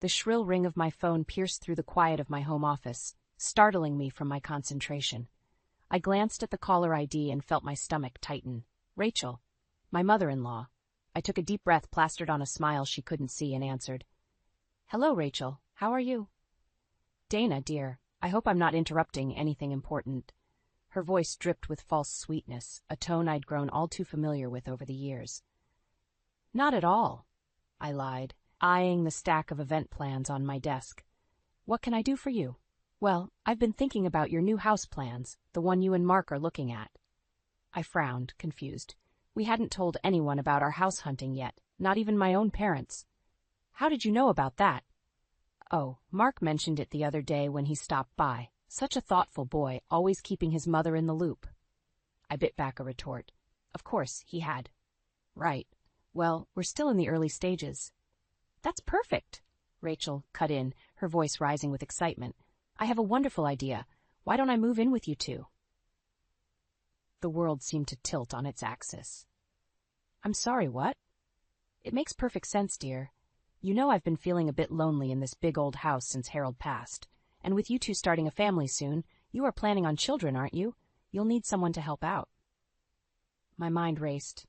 The shrill ring of my phone pierced through the quiet of my home office, startling me from my concentration. I glanced at the caller ID and felt my stomach tighten. Rachel, my mother-in-law. I took a deep breath plastered on a smile she couldn't see and answered. Hello, Rachel. How are you? Dana, dear, I hope I'm not interrupting anything important. Her voice dripped with false sweetness, a tone I'd grown all too familiar with over the years. Not at all, I lied, eyeing the stack of event plans on my desk. What can I do for you? Well, I've been thinking about your new house plans, the one you and Mark are looking at. I frowned, confused. We hadn't told anyone about our house hunting yet, not even my own parents. How did you know about that? Oh, Mark mentioned it the other day when he stopped by. Such a thoughtful boy, always keeping his mother in the loop. I bit back a retort. Of course, he had. Right. Well, we're still in the early stages. That's perfect, Rachel cut in, her voice rising with excitement. I have a wonderful idea. Why don't I move in with you two? The world seemed to tilt on its axis. I'm sorry, what? It makes perfect sense, dear. You know I've been feeling a bit lonely in this big old house since Harold passed. And with you two starting a family soon, you are planning on children, aren't you? You'll need someone to help out. My mind raced,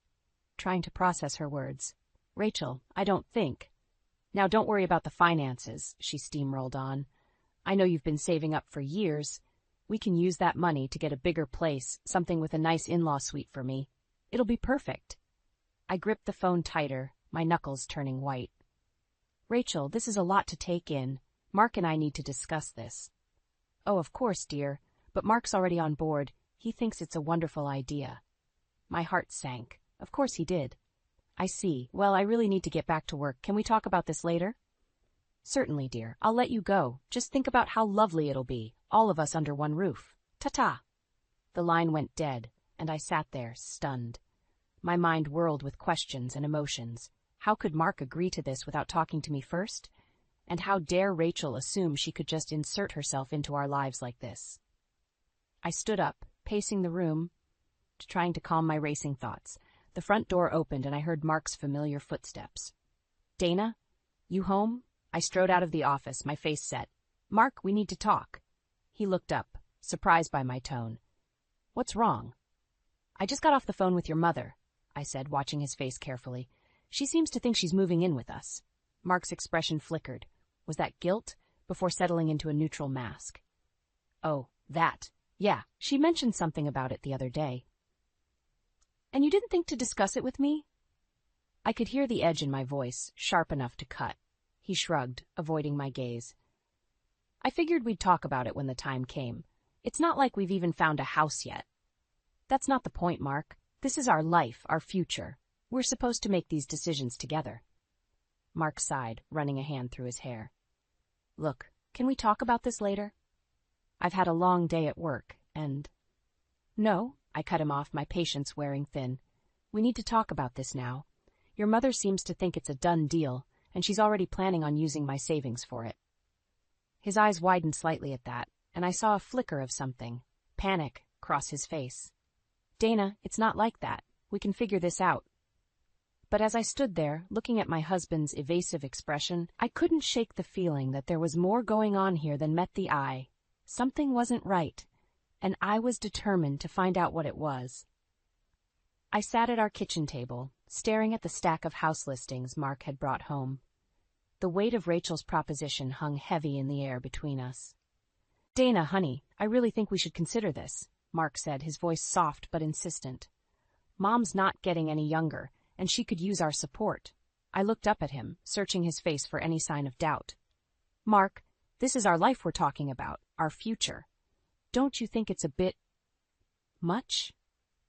trying to process her words. Rachel, I don't think. Now don't worry about the finances, she steamrolled on. I know you've been saving up for years. We can use that money to get a bigger place, something with a nice in-law suite for me. It'll be perfect. I gripped the phone tighter, my knuckles turning white. Rachel, this is a lot to take in. Mark and I need to discuss this. Oh, of course, dear, but Mark's already on board. He thinks it's a wonderful idea. My heart sank. Of course he did. I see. Well, I really need to get back to work. Can we talk about this later? Certainly, dear. I'll let you go. Just think about how lovely it'll be, all of us under one roof. Ta-ta. The line went dead, and I sat there, stunned. My mind whirled with questions and emotions. How could Mark agree to this without talking to me first? And how dare Rachel assume she could just insert herself into our lives like this? I stood up, pacing the room, trying to calm my racing thoughts. The front door opened and I heard Mark's familiar footsteps. Dana, you home? I strode out of the office, my face set. Mark, we need to talk. He looked up, surprised by my tone. What's wrong? I just got off the phone with your mother, I said, watching his face carefully. She seems to think she's moving in with us. Mark's expression flickered. Was that guilt? Before settling into a neutral mask. Oh, that. Yeah, she mentioned something about it the other day. And you didn't think to discuss it with me? I could hear the edge in my voice, sharp enough to cut. He shrugged, avoiding my gaze. I figured we'd talk about it when the time came. It's not like we've even found a house yet. That's not the point, Mark. This is our life, our future. We're supposed to make these decisions together. Mark sighed, running a hand through his hair. Look, can we talk about this later? I've had a long day at work, and... No, I cut him off, my patience wearing thin. We need to talk about this now. Your mother seems to think it's a done deal, and she's already planning on using my savings for it. His eyes widened slightly at that, and I saw a flicker of something, panic, cross his face. Dana, it's not like that. We can figure this out. But as I stood there, looking at my husband's evasive expression, I couldn't shake the feeling that there was more going on here than met the eye. Something wasn't right, and I was determined to find out what it was. I sat at our kitchen table, staring at the stack of house listings Mark had brought home. The weight of Rachel's proposition hung heavy in the air between us. Dana, honey, I really think we should consider this, Mark said, his voice soft but insistent. Mom's not getting any younger, and she could use our support. I looked up at him, searching his face for any sign of doubt. Mark, this is our life we're talking about, our future. Don't you think it's a bit... much?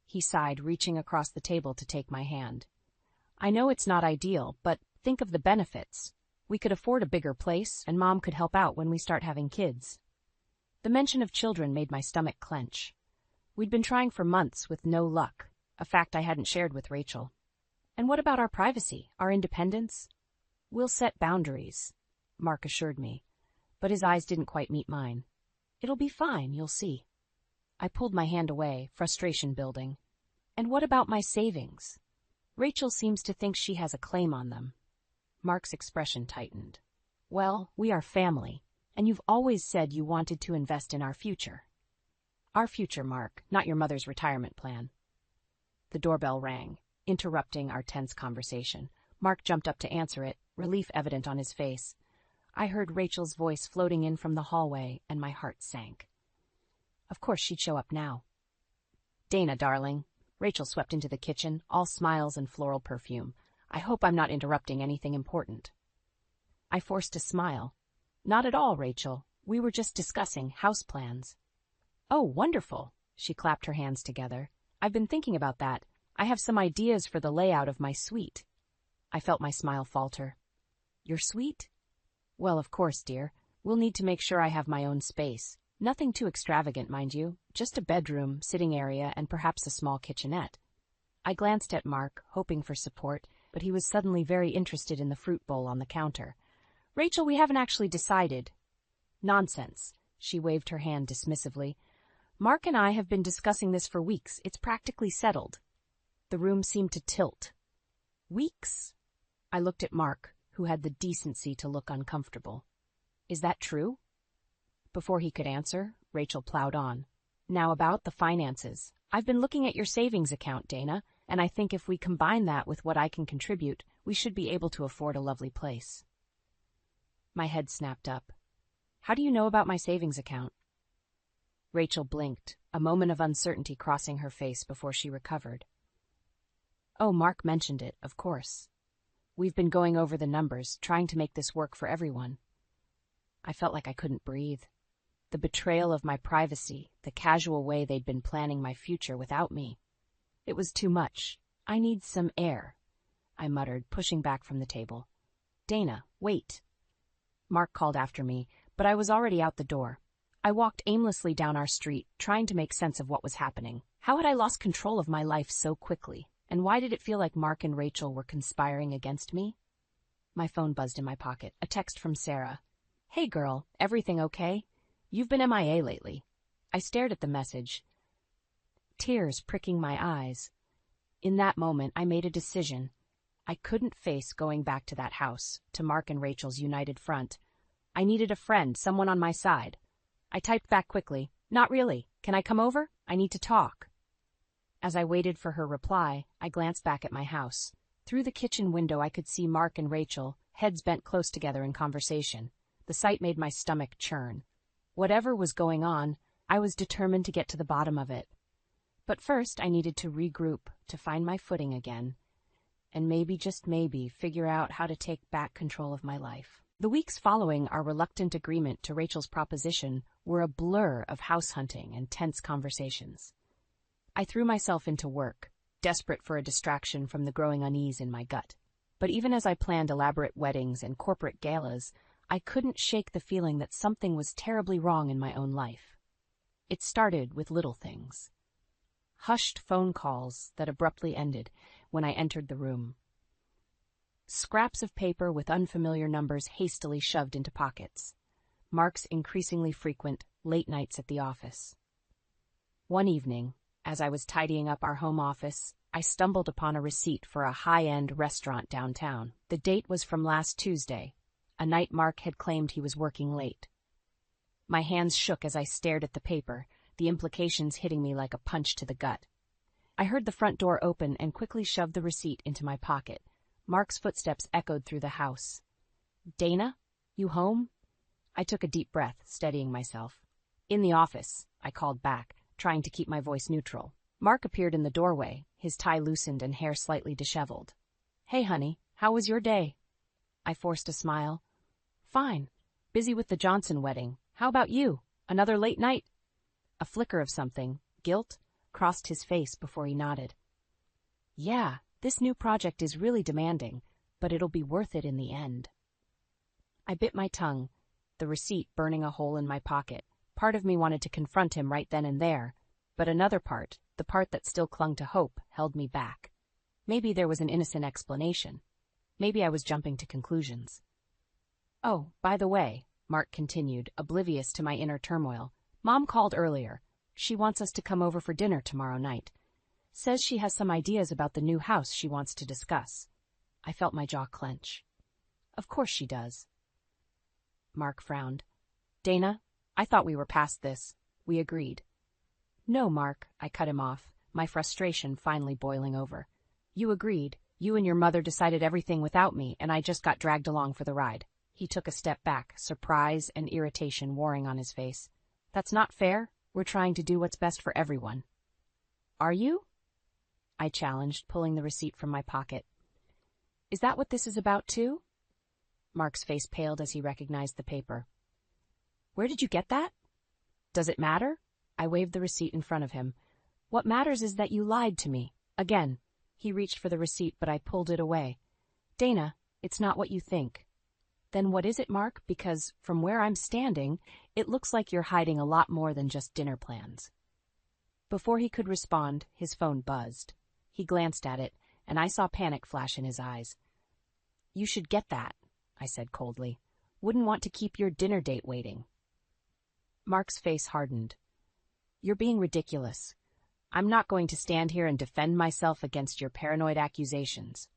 He sighed, reaching across the table to take my hand. I know it's not ideal, but think of the benefits. We could afford a bigger place, and Mom could help out when we start having kids. The mention of children made my stomach clench. We'd been trying for months with no luck, a fact I hadn't shared with Rachel. And what about our privacy, our independence? We'll set boundaries, Mark assured me, but his eyes didn't quite meet mine. It'll be fine, you'll see. I pulled my hand away, frustration building. And what about my savings? Rachel seems to think she has a claim on them. Mark's expression tightened. Well, we are family, and you've always said you wanted to invest in our future. Our future, Mark, not your mother's retirement plan. The doorbell rang, interrupting our tense conversation. Mark jumped up to answer it, relief evident on his face. I heard Rachel's voice floating in from the hallway, and my heart sank. Of course she'd show up now. Dana, darling. Rachel swept into the kitchen, all smiles and floral perfume. I hope I'm not interrupting anything important. I forced a smile. Not at all, Rachel. We were just discussing house plans. Oh, wonderful. She clapped her hands together. I've been thinking about that. I have some ideas for the layout of my suite. I felt my smile falter. Your suite? Well, of course, dear. We'll need to make sure I have my own space. Nothing too extravagant, mind you. Just a bedroom, sitting area, and perhaps a small kitchenette. I glanced at Mark, hoping for support, but he was suddenly very interested in the fruit bowl on the counter. Rachel, we haven't actually decided. Nonsense. She waved her hand dismissively. Mark and I have been discussing this for weeks. It's practically settled. The room seemed to tilt. Weeks? I looked at Mark, who had the decency to look uncomfortable. Is that true? Before he could answer, Rachel plowed on. Now about the finances. I've been looking at your savings account, Dana, and I think if we combine that with what I can contribute, we should be able to afford a lovely place. My head snapped up. How do you know about my savings account? Rachel blinked, a moment of uncertainty crossing her face before she recovered. Oh, Mark mentioned it, of course. We've been going over the numbers, trying to make this work for everyone. I felt like I couldn't breathe. The betrayal of my privacy, the casual way they'd been planning my future without me. It was too much. I need some air, I muttered, pushing back from the table. Dana, wait. Mark called after me, but I was already out the door. I walked aimlessly down our street, trying to make sense of what was happening. How had I lost control of my life so quickly? And why did it feel like Mark and Rachel were conspiring against me? My phone buzzed in my pocket, a text from Sarah. Hey girl, everything okay? You've been MIA lately. I stared at the message, tears pricking my eyes. In that moment, I made a decision. I couldn't face going back to that house, to Mark and Rachel's united front. I needed a friend, someone on my side. I typed back quickly, Not really. Can I come over? I need to talk. As I waited for her reply, I glanced back at my house. Through the kitchen window, I could see Mark and Rachel, heads bent close together in conversation. The sight made my stomach churn. Whatever was going on, I was determined to get to the bottom of it. But first, I needed to regroup, to find my footing again, and maybe, just maybe, figure out how to take back control of my life. The weeks following our reluctant agreement to Rachel's proposition were a blur of house hunting and tense conversations. I threw myself into work, desperate for a distraction from the growing unease in my gut. But even as I planned elaborate weddings and corporate galas, I couldn't shake the feeling that something was terribly wrong in my own life. It started with little things. Hushed phone calls that abruptly ended when I entered the room. Scraps of paper with unfamiliar numbers hastily shoved into pockets. Mark's increasingly frequent late nights at the office. One evening, as I was tidying up our home office, I stumbled upon a receipt for a high-end restaurant downtown. The date was from last Tuesday, a night Mark had claimed he was working late. My hands shook as I stared at the paper, the implications hitting me like a punch to the gut. I heard the front door open and quickly shoved the receipt into my pocket. Mark's footsteps echoed through the house. Dana, you home? I took a deep breath, steadying myself. In the office, I called back, trying to keep my voice neutral. Mark appeared in the doorway, his tie loosened and hair slightly disheveled. Hey, honey, how was your day? I forced a smile. Fine. Busy with the Johnson wedding. How about you? Another late night? A flicker of something, guilt, crossed his face before he nodded. Yeah, this new project is really demanding, but it'll be worth it in the end. I bit my tongue, the receipt burning a hole in my pocket. Part of me wanted to confront him right then and there, but another part, the part that still clung to hope, held me back. Maybe there was an innocent explanation. Maybe I was jumping to conclusions. Oh, by the way, Mark continued, oblivious to my inner turmoil, Mom called earlier. She wants us to come over for dinner tomorrow night. Says she has some ideas about the new house she wants to discuss. I felt my jaw clench. Of course she does. Mark frowned. Dana, I thought we were past this. We agreed. No, Mark, I cut him off, my frustration finally boiling over. You agreed. You and your mother decided everything without me, and I just got dragged along for the ride. He took a step back, surprise and irritation warring on his face. That's not fair. We're trying to do what's best for everyone. Are you? I challenged, pulling the receipt from my pocket. Is that what this is about, too? Mark's face paled as he recognized the paper. Where did you get that? Does it matter? I waved the receipt in front of him. What matters is that you lied to me. Again. He reached for the receipt, but I pulled it away. Dana, it's not what you think. Then what is it, Mark? Because from where I'm standing, it looks like you're hiding a lot more than just dinner plans. Before he could respond, his phone buzzed. He glanced at it, and I saw panic flash in his eyes. You should get that, I said coldly. Wouldn't want to keep your dinner date waiting. Mark's face hardened. You're being ridiculous. I'm not going to stand here and defend myself against your paranoid accusations.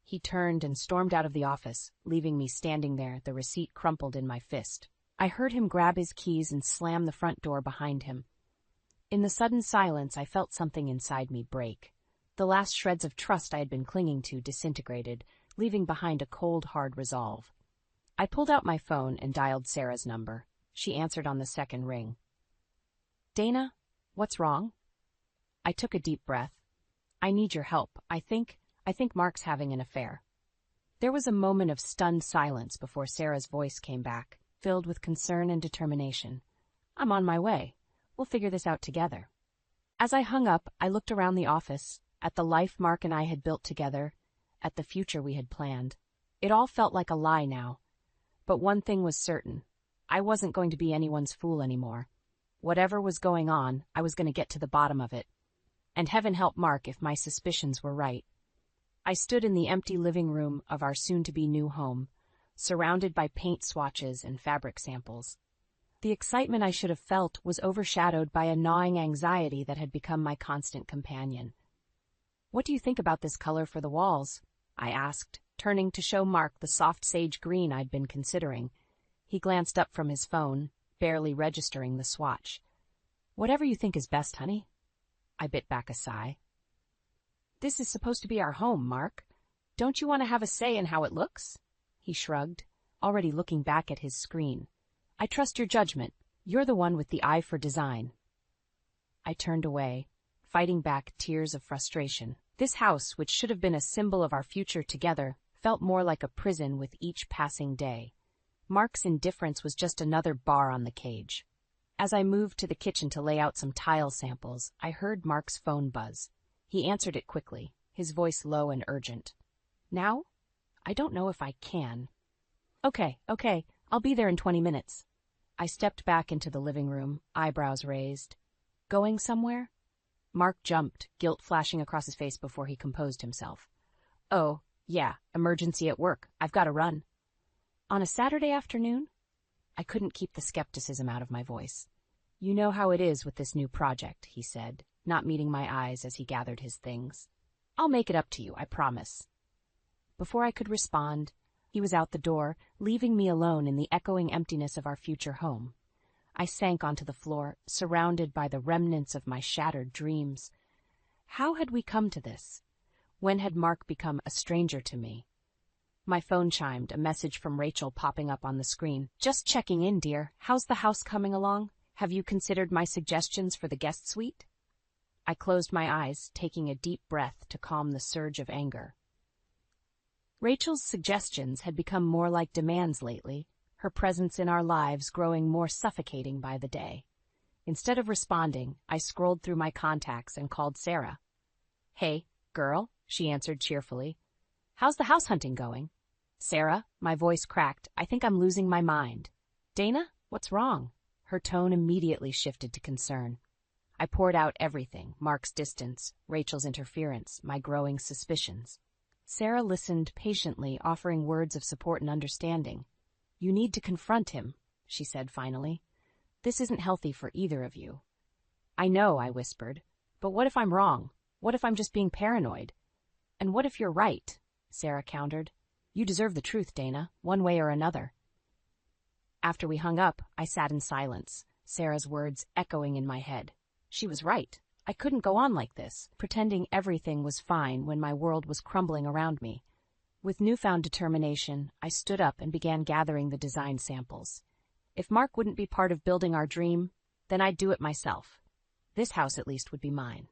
He turned and stormed out of the office, leaving me standing there, the receipt crumpled in my fist. I heard him grab his keys and slam the front door behind him. In the sudden silence, I felt something inside me break. The last shreds of trust I had been clinging to disintegrated, leaving behind a cold, hard resolve. I pulled out my phone and dialed Sarah's number. She answered on the second ring. Dana, what's wrong? I took a deep breath. I need your help. I think Mark's having an affair. There was a moment of stunned silence before Sarah's voice came back, filled with concern and determination. I'm on my way. We'll figure this out together. As I hung up, I looked around the office, at the life Mark and I had built together, at the future we had planned. It all felt like a lie now. But one thing was certain. I wasn't going to be anyone's fool anymore. Whatever was going on, I was going to get to the bottom of it. And heaven help Mark if my suspicions were right. I stood in the empty living room of our soon-to-be new home, surrounded by paint swatches and fabric samples. The excitement I should have felt was overshadowed by a gnawing anxiety that had become my constant companion. What do you think about this color for the walls? I asked, turning to show Mark the soft sage green I'd been considering. He glanced up from his phone, barely registering the swatch. Whatever you think is best, honey. I bit back a sigh. This is supposed to be our home, Mark. Don't you want to have a say in how it looks? He shrugged, already looking back at his screen. I trust your judgment. You're the one with the eye for design. I turned away, fighting back tears of frustration. This house, which should have been a symbol of our future together, felt more like a prison with each passing day. Mark's indifference was just another bar on the cage. As I moved to the kitchen to lay out some tile samples, I heard Mark's phone buzz. He answered it quickly, his voice low and urgent. Now? I don't know if I can. Okay, I'll be there in 20 minutes. I stepped back into the living room, eyebrows raised. Going somewhere? Mark jumped, guilt flashing across his face before he composed himself. Oh, yeah, emergency at work. I've got to run. On a Saturday afternoon? I couldn't keep the skepticism out of my voice. You know how it is with this new project, he said, not meeting my eyes as he gathered his things. I'll make it up to you, I promise. Before I could respond, he was out the door, leaving me alone in the echoing emptiness of our future home. I sank onto the floor, surrounded by the remnants of my shattered dreams. How had we come to this? When had Mark become a stranger to me? My phone chimed, a message from Rachel popping up on the screen. Just checking in, dear. How's the house coming along? Have you considered my suggestions for the guest suite? I closed my eyes, taking a deep breath to calm the surge of anger. Rachel's suggestions had become more like demands lately, her presence in our lives growing more suffocating by the day. Instead of responding, I scrolled through my contacts and called Sarah. Hey, girl, she answered cheerfully. How's the house hunting going? Sarah, my voice cracked, I think I'm losing my mind. Dana, what's wrong? Her tone immediately shifted to concern. I poured out everything, Mark's distance, Rachel's interference, my growing suspicions. Sarah listened patiently, offering words of support and understanding. You need to confront him, she said finally. This isn't healthy for either of you. I know, I whispered, but what if I'm wrong? What if I'm just being paranoid? And what if you're right? Sarah countered. You deserve the truth, Dana, one way or another. After we hung up, I sat in silence, Sarah's words echoing in my head. She was right. I couldn't go on like this, pretending everything was fine when my world was crumbling around me. With newfound determination, I stood up and began gathering the design samples. If Mark wouldn't be part of building our dream, then I'd do it myself. This house, at least, would be mine.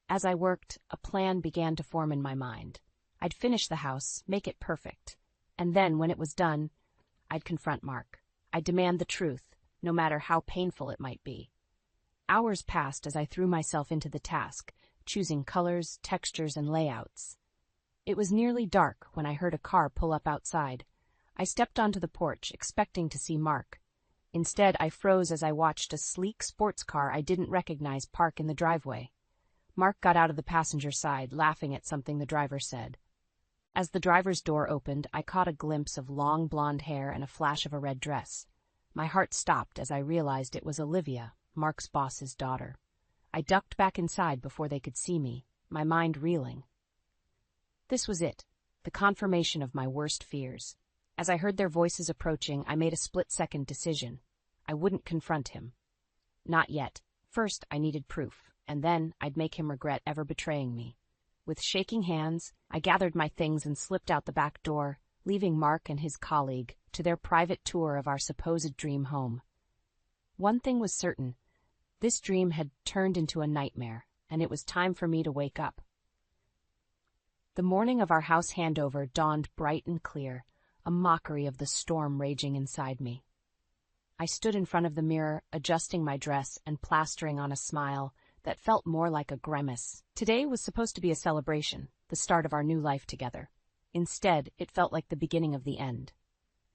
As I worked, a plan began to form in my mind. I'd finish the house, make it perfect, and then, when it was done, I'd confront Mark. I'd demand the truth, no matter how painful it might be. Hours passed as I threw myself into the task, choosing colors, textures, and layouts. It was nearly dark when I heard a car pull up outside. I stepped onto the porch, expecting to see Mark. Instead, I froze as I watched a sleek sports car I didn't recognize park in the driveway. Mark got out of the passenger side, laughing at something the driver said. As the driver's door opened, I caught a glimpse of long blonde hair and a flash of a red dress. My heart stopped as I realized it was Olivia, Mark's boss's daughter. I ducked back inside before they could see me, my mind reeling. This was it, the confirmation of my worst fears. As I heard their voices approaching, I made a split-second decision. I wouldn't confront him. Not yet. First, I needed proof, and then I'd make him regret ever betraying me. With shaking hands, I gathered my things and slipped out the back door, leaving Mark and his colleague to their private tour of our supposed dream home. One thing was certain. This dream had turned into a nightmare, and it was time for me to wake up. The morning of our house handover dawned bright and clear, a mockery of the storm raging inside me. I stood in front of the mirror, adjusting my dress and plastering on a smile that felt more like a grimace. Today was supposed to be a celebration, the start of our new life together. Instead, it felt like the beginning of the end.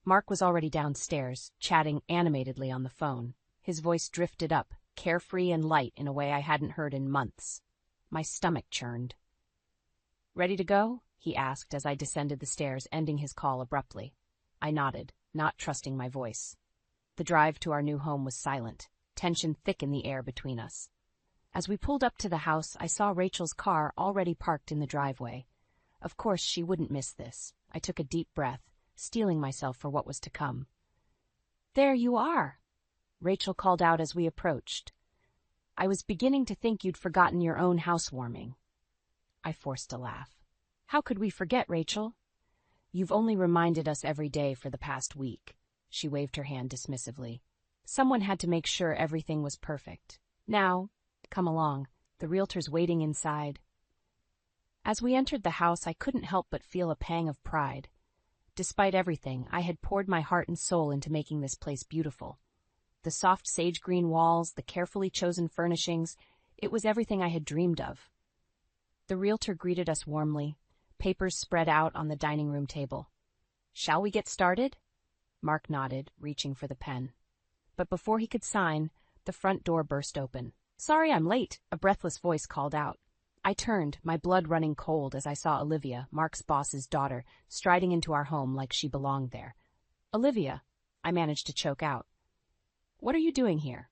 Mark was already downstairs, chatting animatedly on the phone. His voice drifted up, carefree and light in a way I hadn't heard in months. My stomach churned. "Ready to go?" he asked as I descended the stairs, ending his call abruptly. I nodded, not trusting my voice. The drive to our new home was silent, tension thick in the air between us. As we pulled up to the house, I saw Rachel's car already parked in the driveway. Of course, she wouldn't miss this. I took a deep breath, steeling myself for what was to come. "There you are," Rachel called out as we approached. "I was beginning to think you'd forgotten your own housewarming." I forced a laugh. "How could we forget, Rachel?" "You've only reminded us every day for the past week." She waved her hand dismissively. "Someone had to make sure everything was perfect. Now, come along. The realtor's waiting inside." As we entered the house, I couldn't help but feel a pang of pride. Despite everything, I had poured my heart and soul into making this place beautiful. The soft sage-green walls, the carefully chosen furnishings, it was everything I had dreamed of. The realtor greeted us warmly, papers spread out on the dining room table. "Shall we get started?" Mark nodded, reaching for the pen. But before he could sign, the front door burst open. "Sorry I'm late," a breathless voice called out. I turned, my blood running cold as I saw Olivia, Mark's boss's daughter, striding into our home like she belonged there. "Olivia," I managed to choke out. "What are you doing here?"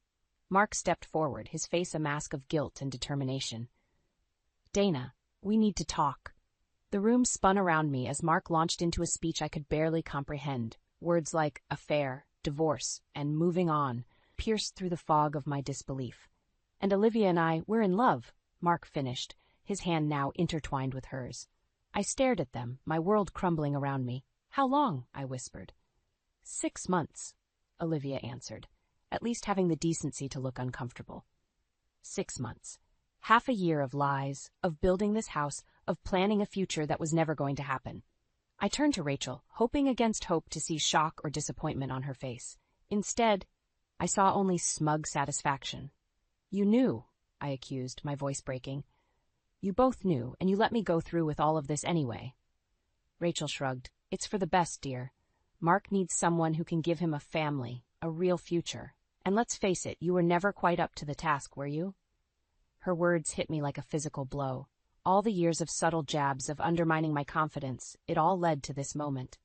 Mark stepped forward, his face a mask of guilt and determination. "Dana, we need to talk." The room spun around me as Mark launched into a speech I could barely comprehend. Words like affair, divorce, and moving on pierced through the fog of my disbelief. "And Olivia and I, we're in love," Mark finished, his hand now intertwined with hers. I stared at them, my world crumbling around me. "How long?" I whispered. 6 months, Olivia answered, at least having the decency to look uncomfortable. 6 months. Half a year of lies, of building this house, of planning a future that was never going to happen. I turned to Rachel, hoping against hope to see shock or disappointment on her face. Instead, I saw only smug satisfaction. "You knew," I accused, my voice breaking. "You both knew, and you let me go through with all of this anyway." Rachel shrugged. "It's for the best, dear. Mark needs someone who can give him a family, a real future. And let's face it, you were never quite up to the task, were you?" Her words hit me like a physical blow. All the years of subtle jabs of undermining my confidence, it all led to this moment.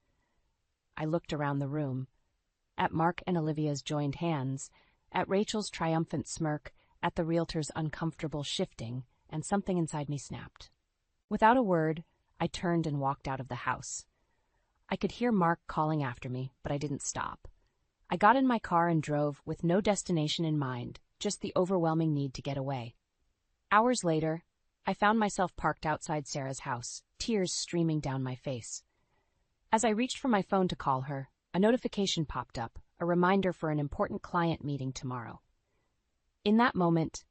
I looked around the room. At Mark and Olivia's joined hands, at Rachel's triumphant smirk, at the realtor's uncomfortable shifting, and something inside me snapped. Without a word, I turned and walked out of the house. I could hear Mark calling after me, but I didn't stop. I got in my car and drove with no destination in mind, just the overwhelming need to get away. Hours later, I found myself parked outside Sarah's house, tears streaming down my face. As I reached for my phone to call her, a notification popped up, a reminder for an important client meeting tomorrow. In that moment,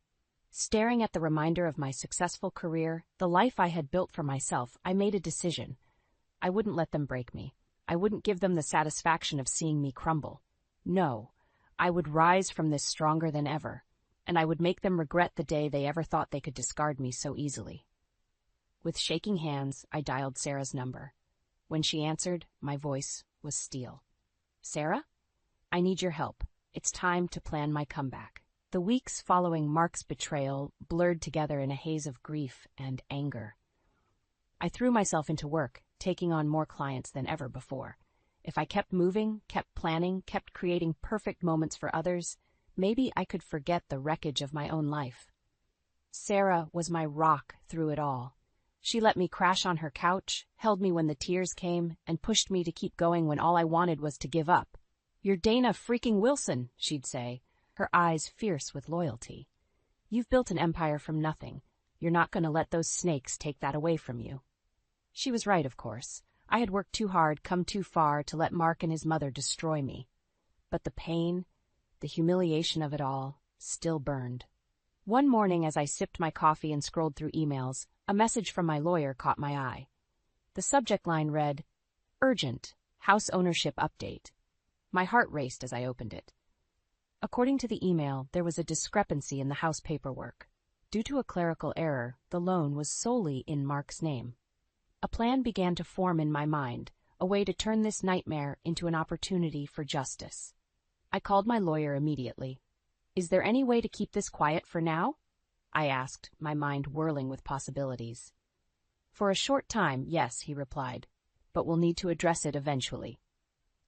staring at the reminder of my successful career, the life I had built for myself, I made a decision. I wouldn't let them break me. I wouldn't give them the satisfaction of seeing me crumble. No, I would rise from this stronger than ever, and I would make them regret the day they ever thought they could discard me so easily. With shaking hands, I dialed Sarah's number. When she answered, my voice was steel. "Sarah? I need your help. It's time to plan my comeback." The weeks following Mark's betrayal blurred together in a haze of grief and anger. I threw myself into work, taking on more clients than ever before. If I kept moving, kept planning, kept creating perfect moments for others, maybe I could forget the wreckage of my own life. Sarah was my rock through it all. She let me crash on her couch, held me when the tears came, and pushed me to keep going when all I wanted was to give up. "You're Dana freaking Wilson," she'd say, her eyes fierce with loyalty. "You've built an empire from nothing. You're not going to let those snakes take that away from you." She was right, of course. I had worked too hard, come too far to let Mark and his mother destroy me. But the pain, the humiliation of it all, still burned. One morning, as I sipped my coffee and scrolled through emails, a message from my lawyer caught my eye. The subject line read, "Urgent, house ownership update." My heart raced as I opened it. According to the email, there was a discrepancy in the house paperwork. Due to a clerical error, the loan was solely in Mark's name. A plan began to form in my mind, a way to turn this nightmare into an opportunity for justice. I called my lawyer immediately. "Is there any way to keep this quiet for now?" I asked, my mind whirling with possibilities. "For a short time, yes," he replied, "but we'll need to address it eventually."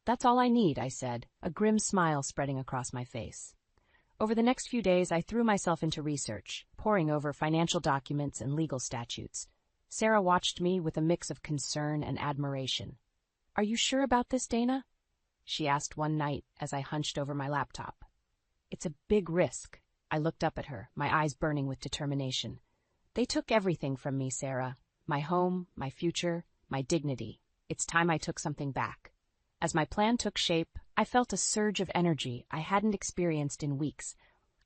"That's all I need," I said, a grim smile spreading across my face. Over the next few days, I threw myself into research, poring over financial documents and legal statutes. Sarah watched me with a mix of concern and admiration. "Are you sure about this, Dana?" she asked one night as I hunched over my laptop. "It's a big risk." I looked up at her, my eyes burning with determination. "They took everything from me, Sarah. My home, my future, my dignity. It's time I took something back." As my plan took shape, I felt a surge of energy I hadn't experienced in weeks.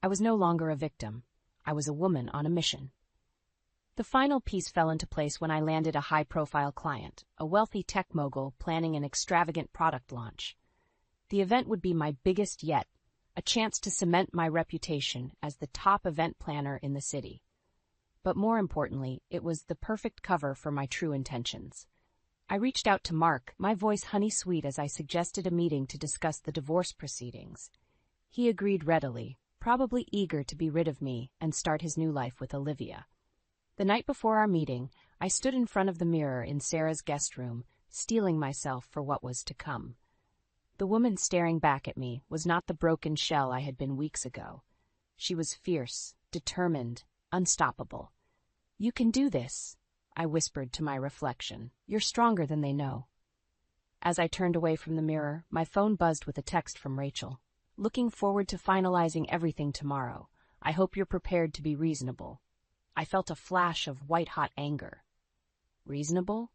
I was no longer a victim. I was a woman on a mission. The final piece fell into place when I landed a high-profile client, a wealthy tech mogul planning an extravagant product launch. The event would be my biggest yet, a chance to cement my reputation as the top event planner in the city. But more importantly, it was the perfect cover for my true intentions. I reached out to Mark, my voice honey-sweet as I suggested a meeting to discuss the divorce proceedings. He agreed readily, probably eager to be rid of me and start his new life with Olivia. The night before our meeting, I stood in front of the mirror in Sarah's guest room, steeling myself for what was to come. The woman staring back at me was not the broken shell I had been weeks ago. She was fierce, determined, unstoppable. "You can do this," I whispered to my reflection. "You're stronger than they know." As I turned away from the mirror, my phone buzzed with a text from Rachel. "Looking forward to finalizing everything tomorrow. I hope you're prepared to be reasonable." I felt a flash of white-hot anger. Reasonable?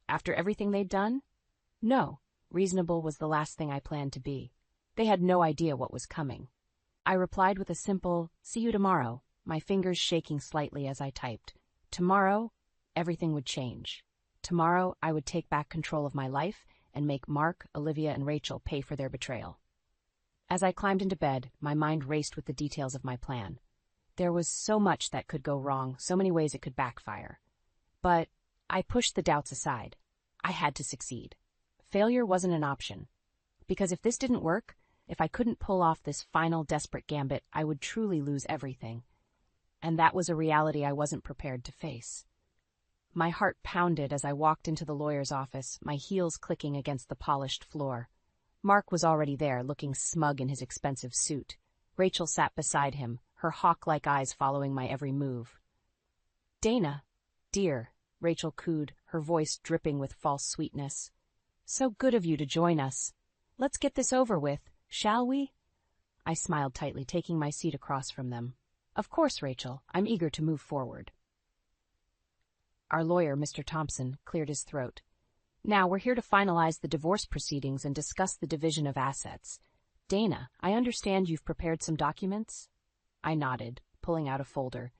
After everything they'd done? No, reasonable was the last thing I planned to be. They had no idea what was coming. I replied with a simple, "See you tomorrow," my fingers shaking slightly as I typed. Tomorrow, everything would change. Tomorrow, I would take back control of my life and make Mark, Olivia, and Rachel pay for their betrayal. As I climbed into bed, my mind raced with the details of my plan. There was so much that could go wrong, so many ways it could backfire. But I pushed the doubts aside. I had to succeed. Failure wasn't an option. Because if this didn't work, if I couldn't pull off this final desperate gambit, I would truly lose everything. And that was a reality I wasn't prepared to face. My heart pounded as I walked into the lawyer's office, my heels clicking against the polished floor. Mark was already there, looking smug in his expensive suit. Rachel sat beside him, her hawk-like eyes following my every move. "Dana, dear," Rachel cooed, her voice dripping with false sweetness. "So good of you to join us. Let's get this over with. Shall we? I smiled tightly, taking my seat across from them. Of course, Rachel. I'm eager to move forward. Our lawyer, Mr. Thompson, cleared his throat. Now, we're here to finalize the divorce proceedings and discuss the division of assets. Dana, I understand you've prepared some documents? I nodded, pulling out a folder.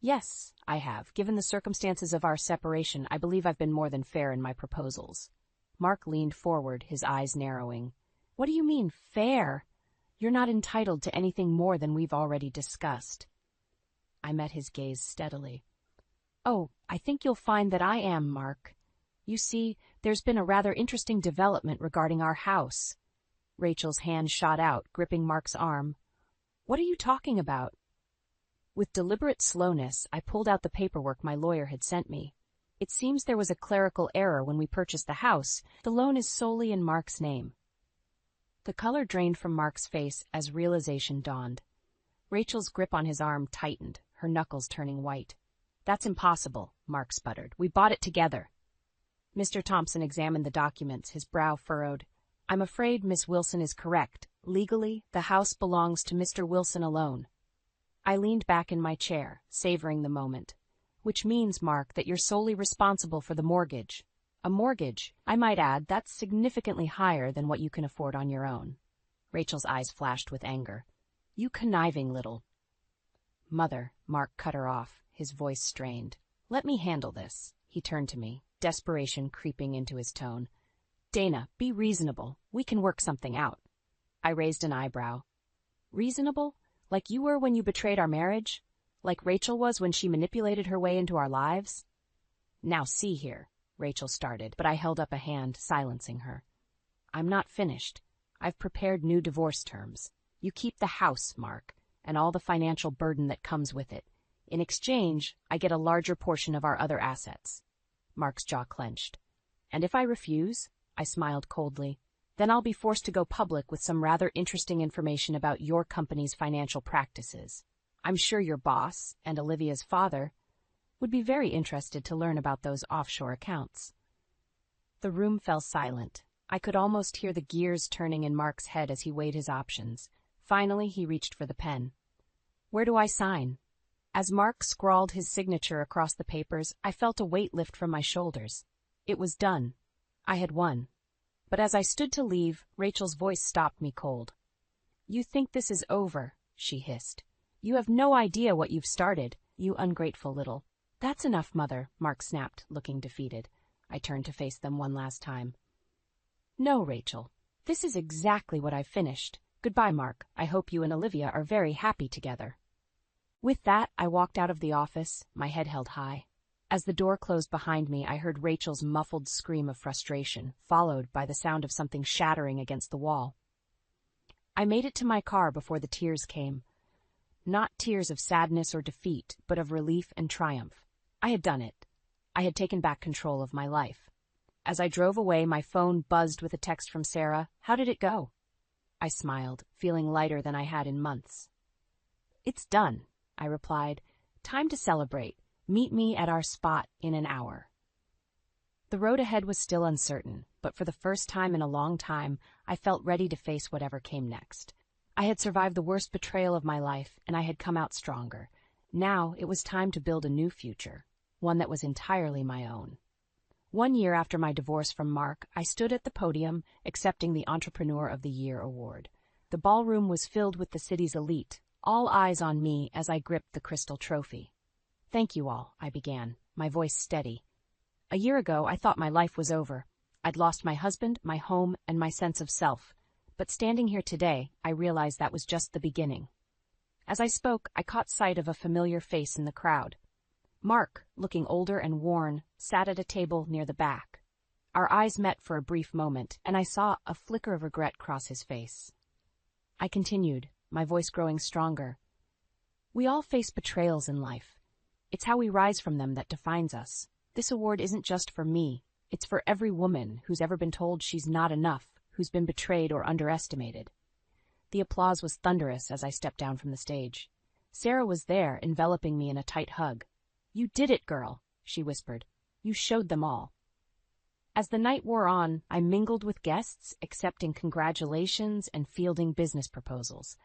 Yes, I have. Given the circumstances of our separation, I believe I've been more than fair in my proposals. Mark leaned forward, his eyes narrowing. What do you mean, fair? You're not entitled to anything more than we've already discussed. I met his gaze steadily. Oh, I think you'll find that I am, Mark. You see, there's been a rather interesting development regarding our house. Rachel's hand shot out, gripping Mark's arm. What are you talking about? With deliberate slowness, I pulled out the paperwork my lawyer had sent me. It seems there was a clerical error when we purchased the house. The loan is solely in Mark's name. The color drained from Mark's face as realization dawned. Rachel's grip on his arm tightened, her knuckles turning white. That's impossible, Mark sputtered. We bought it together. Mr. Thompson examined the documents, his brow furrowed. I'm afraid Miss Wilson is correct. Legally, the house belongs to Mr. Wilson alone. I leaned back in my chair, savoring the moment. Which means, Mark, that you're solely responsible for the mortgage. A mortgage, I might add, that's significantly higher than what you can afford on your own. Rachel's eyes flashed with anger. You conniving little... Mother, Mark cut her off, his voice strained. Let me handle this. He turned to me, desperation creeping into his tone. Dana, be reasonable. We can work something out. I raised an eyebrow. Reasonable? Like you were when you betrayed our marriage? Like Rachel was when she manipulated her way into our lives? Now see here, Rachel started, but I held up a hand, silencing her. I'm not finished. I've prepared new divorce terms. You keep the house, Mark, and all the financial burden that comes with it. In exchange, I get a larger portion of our other assets. Mark's jaw clenched. And if I refuse? I smiled coldly. Then I'll be forced to go public with some rather interesting information about your company's financial practices. I'm sure your boss, and Olivia's father, would be very interested to learn about those offshore accounts. The room fell silent. I could almost hear the gears turning in Mark's head as he weighed his options. Finally, he reached for the pen. Where do I sign? As Mark scrawled his signature across the papers, I felt a weight lift from my shoulders. It was done. I had won. But as I stood to leave, Rachel's voice stopped me cold. You think this is over, she hissed. You have no idea what you've started, you ungrateful little... That's enough, Mother, Mark snapped, looking defeated. I turned to face them one last time. No, Rachel. This is exactly what I've finished. Goodbye, Mark. I hope you and Olivia are very happy together. With that, I walked out of the office, my head held high. As the door closed behind me, I heard Rachel's muffled scream of frustration, followed by the sound of something shattering against the wall. I made it to my car before the tears came. Not tears of sadness or defeat, but of relief and triumph. I had done it. I had taken back control of my life. As I drove away, my phone buzzed with a text from Sarah. How did it go? I smiled, feeling lighter than I had in months. It's done, I replied. Time to celebrate. Meet me at our spot in an hour. The road ahead was still uncertain, but for the first time in a long time, I felt ready to face whatever came next. I had survived the worst betrayal of my life, and I had come out stronger. Now it was time to build a new future, one that was entirely my own. 1 year after my divorce from Mark, I stood at the podium accepting the Entrepreneur of the Year award. The ballroom was filled with the city's elite, all eyes on me as I gripped the crystal trophy. Thank you all, I began, my voice steady. A year ago, I thought my life was over. I'd lost my husband, my home, and my sense of self. But standing here today, I realized that was just the beginning. As I spoke, I caught sight of a familiar face in the crowd. Mark, looking older and worn, sat at a table near the back. Our eyes met for a brief moment, and I saw a flicker of regret cross his face. I continued, my voice growing stronger. We all face betrayals in life. It's how we rise from them that defines us. This award isn't just for me. It's for every woman who's ever been told she's not enough, who's been betrayed or underestimated. The applause was thunderous as I stepped down from the stage. Sarah was there, enveloping me in a tight hug. You did it, girl, she whispered. You showed them all. As the night wore on, I mingled with guests, accepting congratulations and fielding business proposals.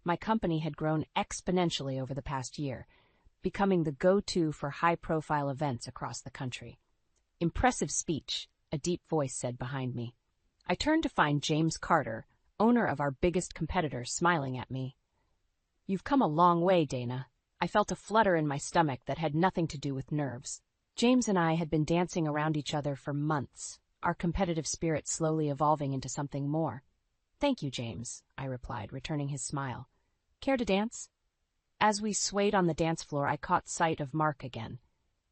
My company had grown exponentially over the past year, becoming the go-to for high-profile events across the country. "Impressive speech," a deep voice said behind me. I turned to find James Carter, owner of our biggest competitor, smiling at me. "You've come a long way, Dana." I felt a flutter in my stomach that had nothing to do with nerves. James and I had been dancing around each other for months, our competitive spirit slowly evolving into something more. "Thank you, James," I replied, returning his smile. "Care to dance?" As we swayed on the dance floor, I caught sight of Mark again.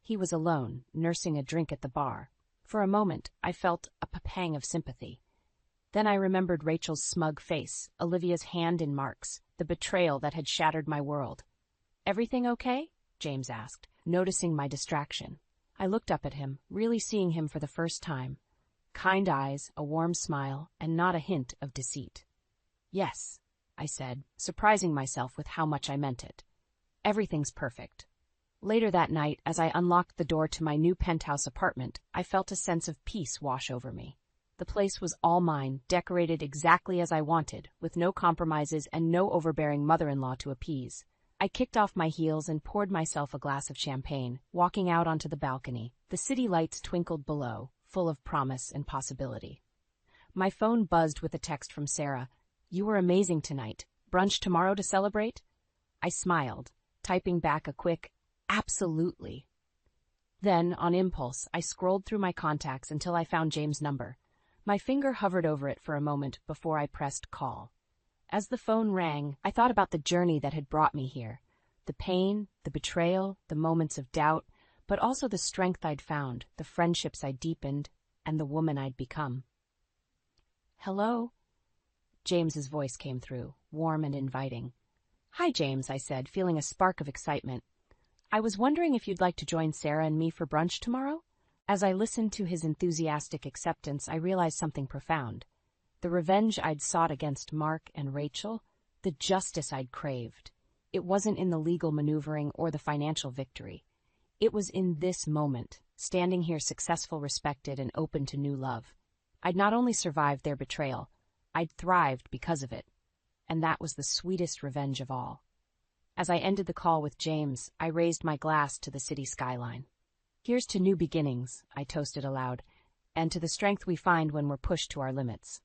He was alone, nursing a drink at the bar. For a moment, I felt a pang of sympathy. Then I remembered Rachel's smug face, Olivia's hand in Mark's, the betrayal that had shattered my world. "Everything okay?" James asked, noticing my distraction. I looked up at him, really seeing him for the first time. Kind eyes, a warm smile, and not a hint of deceit. "Yes," I said, surprising myself with how much I meant it. "Everything's perfect." Later that night, as I unlocked the door to my new penthouse apartment, I felt a sense of peace wash over me. The place was all mine, decorated exactly as I wanted, with no compromises and no overbearing mother-in-law to appease. I kicked off my heels and poured myself a glass of champagne, walking out onto the balcony. The city lights twinkled below, full of promise and possibility. My phone buzzed with a text from Sarah. "You were amazing tonight. Brunch tomorrow to celebrate?" I smiled, typing back a quick, "Absolutely." Then, on impulse, I scrolled through my contacts until I found James' number. My finger hovered over it for a moment before I pressed call. As the phone rang, I thought about the journey that had brought me here. The pain, the betrayal, the moments of doubt, but also the strength I'd found, the friendships I'd deepened, and the woman I'd become. "Hello?" James's voice came through, warm and inviting. "Hi, James," I said, feeling a spark of excitement. "I was wondering if you'd like to join Sarah and me for brunch tomorrow?" As I listened to his enthusiastic acceptance, I realized something profound. The revenge I'd sought against Mark and Rachel, the justice I'd craved. It wasn't in the legal maneuvering or the financial victory. It was in this moment, standing here successful, respected, and open to new love. I'd not only survived their betrayal, I'd thrived because of it. And that was the sweetest revenge of all. As I ended the call with James, I raised my glass to the city skyline. "Here's to new beginnings," I toasted aloud, "and to the strength we find when we're pushed to our limits."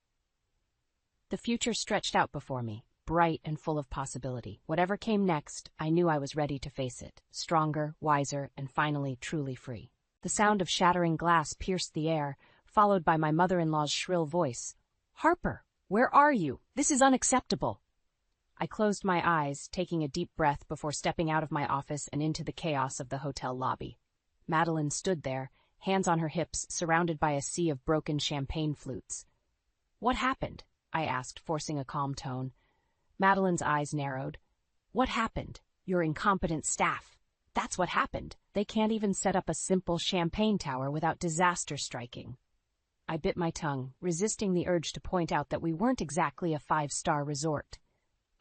The future stretched out before me, bright and full of possibility. Whatever came next, I knew I was ready to face it, stronger, wiser, and finally truly free. The sound of shattering glass pierced the air, followed by my mother-in-law's shrill voice. "Harper, where are you? This is unacceptable." I closed my eyes, taking a deep breath before stepping out of my office and into the chaos of the hotel lobby. Madeline stood there, hands on her hips, surrounded by a sea of broken champagne flutes. "What happened?" I asked, forcing a calm tone. Madeline's eyes narrowed. "What happened? Your incompetent staff. That's what happened. They can't even set up a simple champagne tower without disaster striking." I bit my tongue, resisting the urge to point out that we weren't exactly a 5-star resort.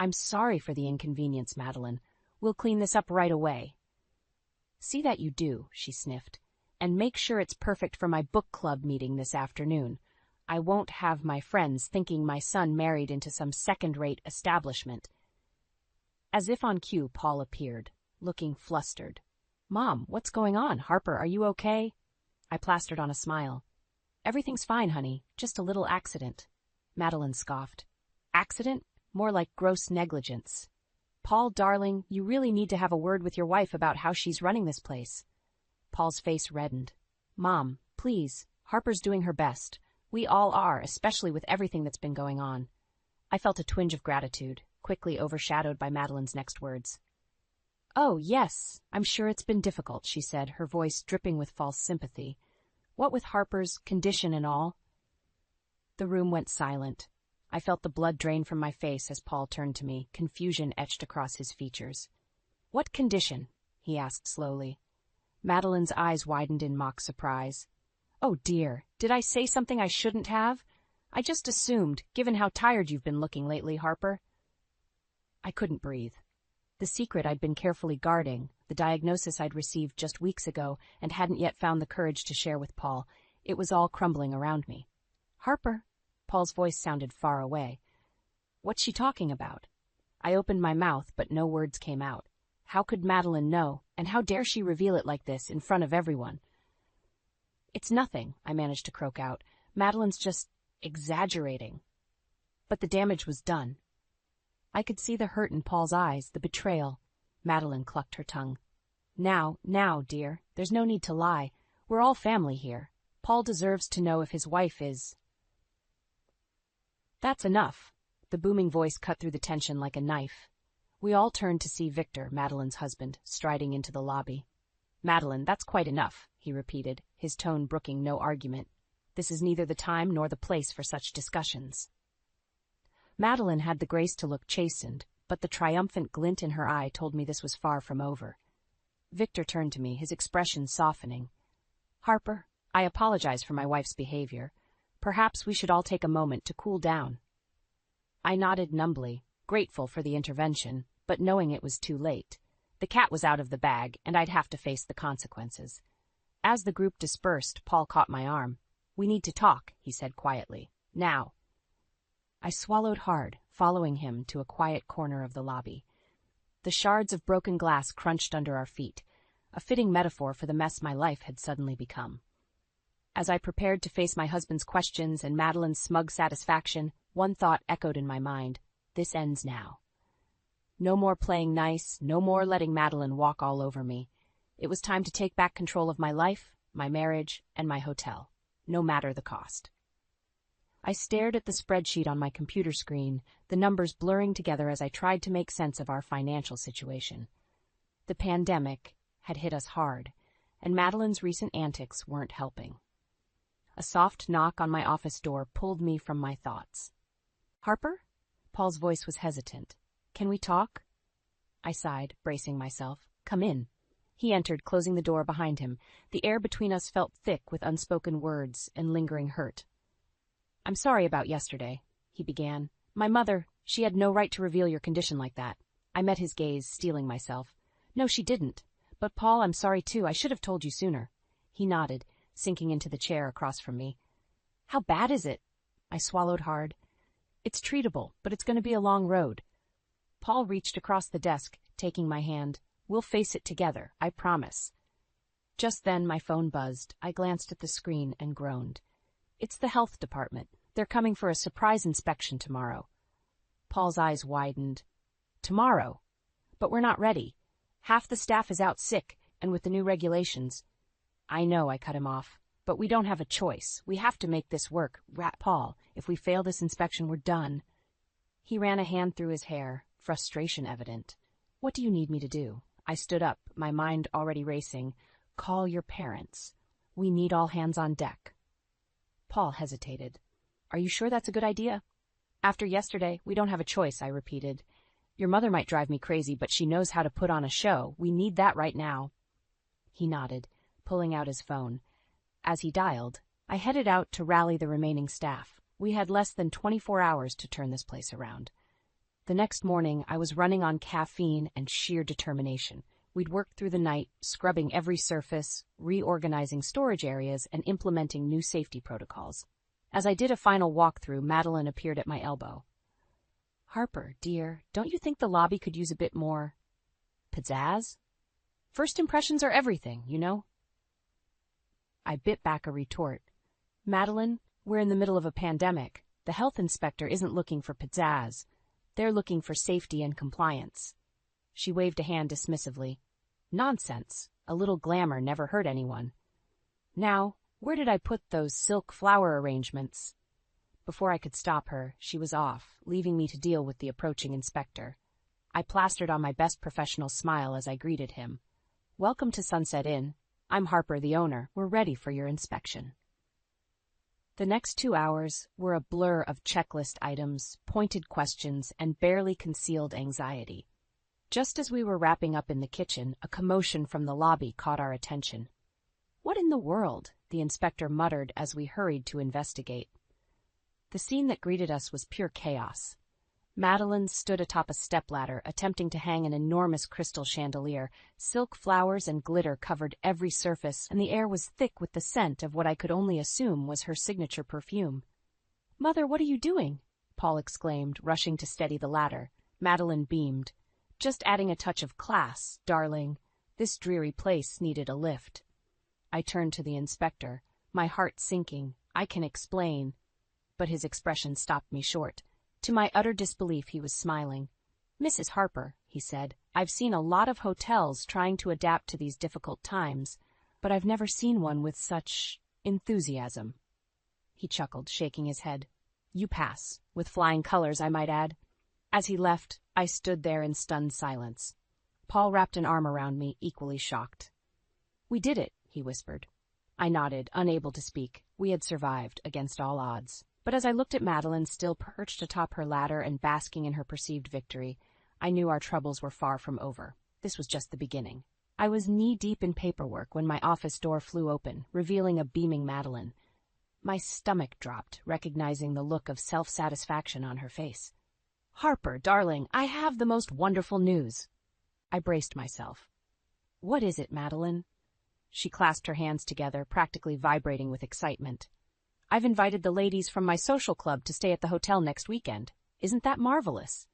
"I'm sorry for the inconvenience, Madeline. We'll clean this up right away." "See that you do," she sniffed. "And make sure it's perfect for my book club meeting this afternoon. I won't have my friends thinking my son married into some second-rate establishment." As if on cue, Paul appeared, looking flustered. "Mom, what's going on? Harper, are you okay?" I plastered on a smile. "Everything's fine, honey. Just a little accident." Madeline scoffed. "Accident? More like gross negligence. Paul, darling, you really need to have a word with your wife about how she's running this place." Paul's face reddened. "Mom, please. Harper's doing her best. We all are, especially with everything that's been going on." I felt a twinge of gratitude, quickly overshadowed by Madeline's next words. "Oh, yes, I'm sure it's been difficult," she said, her voice dripping with false sympathy. "What with Harper's condition and all." The room went silent. I felt the blood drain from my face as Paul turned to me, confusion etched across his features. "What condition?" he asked slowly. Madeline's eyes widened in mock surprise. "Oh dear, did I say something I shouldn't have? I just assumed, given how tired you've been looking lately, Harper." I couldn't breathe. The secret I'd been carefully guarding, the diagnosis I'd received just weeks ago and hadn't yet found the courage to share with Paul, It was all crumbling around me. "Harper?" Paul's voice sounded far away. "What's she talking about?" I opened my mouth, but no words came out. How could Madeline know, and how dare she reveal it like this in front of everyone? "It's nothing," I managed to croak out. "Madeline's just exaggerating." But the damage was done. I could see the hurt in Paul's eyes, the betrayal. Madeline clucked her tongue. Now, dear, there's no need to lie. We're all family here. Paul deserves to know if his wife is—" "That's enough." The booming voice cut through the tension like a knife. We all turned to see Victor, Madeline's husband, striding into the lobby. "Madeline, that's quite enough," he repeated, his tone brooking no argument. "This is neither the time nor the place for such discussions." Madeline had the grace to look chastened, but the triumphant glint in her eye told me this was far from over. Victor turned to me, his expression softening. "Harper, I apologize for my wife's behavior. Perhaps we should all take a moment to cool down." I nodded numbly, grateful for the intervention, but knowing it was too late. The cat was out of the bag, and I'd have to face the consequences. As the group dispersed, Paul caught my arm. "We need to talk," he said quietly. "Now." I swallowed hard, following him to a quiet corner of the lobby. The shards of broken glass crunched under our feet, a fitting metaphor for the mess my life had suddenly become. As I prepared to face my husband's questions and Madeline's smug satisfaction, one thought echoed in my mind: this ends now. No more playing nice, no more letting Madeline walk all over me. It was time to take back control of my life, my marriage, and my hotel, no matter the cost. I stared at the spreadsheet on my computer screen, the numbers blurring together as I tried to make sense of our financial situation. The pandemic had hit us hard, and Madeline's recent antics weren't helping. A soft knock on my office door pulled me from my thoughts. "Harper?" Paul's voice was hesitant. "Can we talk?" I sighed, bracing myself. "Come in." He entered, closing the door behind him. The air between us felt thick with unspoken words and lingering hurt. "I'm sorry about yesterday," he began. "My mother, she had no right to reveal your condition like that." I met his gaze, steeling myself. "No, she didn't. But Paul, I'm sorry too. I should have told you sooner." He nodded, sinking into the chair across from me. "How bad is it?" I swallowed hard. "It's treatable, but it's going to be a long road." Paul reached across the desk, taking my hand. "We'll face it together, I promise." Just then my phone buzzed. I glanced at the screen and groaned. "It's the health department. They're coming for a surprise inspection tomorrow." Paul's eyes widened. "Tomorrow? But we're not ready. Half the staff is out sick, and with the new regulations—" "I know," I cut him off. "But we don't have a choice. We have to make this work. Paul, if we fail this inspection, we're done." He ran a hand through his hair, frustration evident. "What do you need me to do?" I stood up, my mind already racing. "Call your parents. We need all hands on deck." Paul hesitated. "Are you sure that's a good idea?" "After yesterday, we don't have a choice," I repeated. "Your mother might drive me crazy, but she knows how to put on a show. We need that right now." He nodded, pulling out his phone. As he dialed, I headed out to rally the remaining staff. We had less than 24 hours to turn this place around. The next morning, I was running on caffeine and sheer determination. We'd worked through the night, scrubbing every surface, reorganizing storage areas, and implementing new safety protocols. As I did a final walkthrough, Madeline appeared at my elbow. "Harper, dear, don't you think the lobby could use a bit more pizzazz? First impressions are everything, you know." I bit back a retort. "Madeline, we're in the middle of a pandemic. The health inspector isn't looking for pizzazz. They're looking for safety and compliance." She waved a hand dismissively. "Nonsense. A little glamour never hurt anyone. Now, where did I put those silk flower arrangements?" Before I could stop her, she was off, leaving me to deal with the approaching inspector. I plastered on my best professional smile as I greeted him. "Welcome to Sunset Inn. I'm Harper, the owner. We're ready for your inspection." The next 2 hours were a blur of checklist items, pointed questions, and barely concealed anxiety. Just as we were wrapping up in the kitchen, a commotion from the lobby caught our attention. "What in the world?" the inspector muttered as we hurried to investigate. The scene that greeted us was pure chaos. Madeline stood atop a stepladder, attempting to hang an enormous crystal chandelier. Silk flowers and glitter covered every surface, and the air was thick with the scent of what I could only assume was her signature perfume. "Mother, what are you doing?" Paul exclaimed, rushing to steady the ladder. Madeline beamed. "Just adding a touch of class, darling. This dreary place needed a lift." I turned to the inspector, my heart sinking. "I can explain." But his expression stopped me short. To my utter disbelief, he was smiling. "Mrs. Harper," he said, "I've seen a lot of hotels trying to adapt to these difficult times, but I've never seen one with such enthusiasm." He chuckled, shaking his head. "You pass, with flying colors, I might add." As he left, I stood there in stunned silence. Paul wrapped an arm around me, equally shocked. "We did it," he whispered. I nodded, unable to speak. We had survived, against all odds. But as I looked at Madeline, still perched atop her ladder and basking in her perceived victory, I knew our troubles were far from over. This was just the beginning. I was knee-deep in paperwork when my office door flew open, revealing a beaming Madeline. My stomach dropped, recognizing the look of self-satisfaction on her face. "Harper, darling, I have the most wonderful news." I braced myself. "What is it, Madeline?" She clasped her hands together, practically vibrating with excitement. "I've invited the ladies from my social club to stay at the hotel next weekend. Isn't that marvelous?"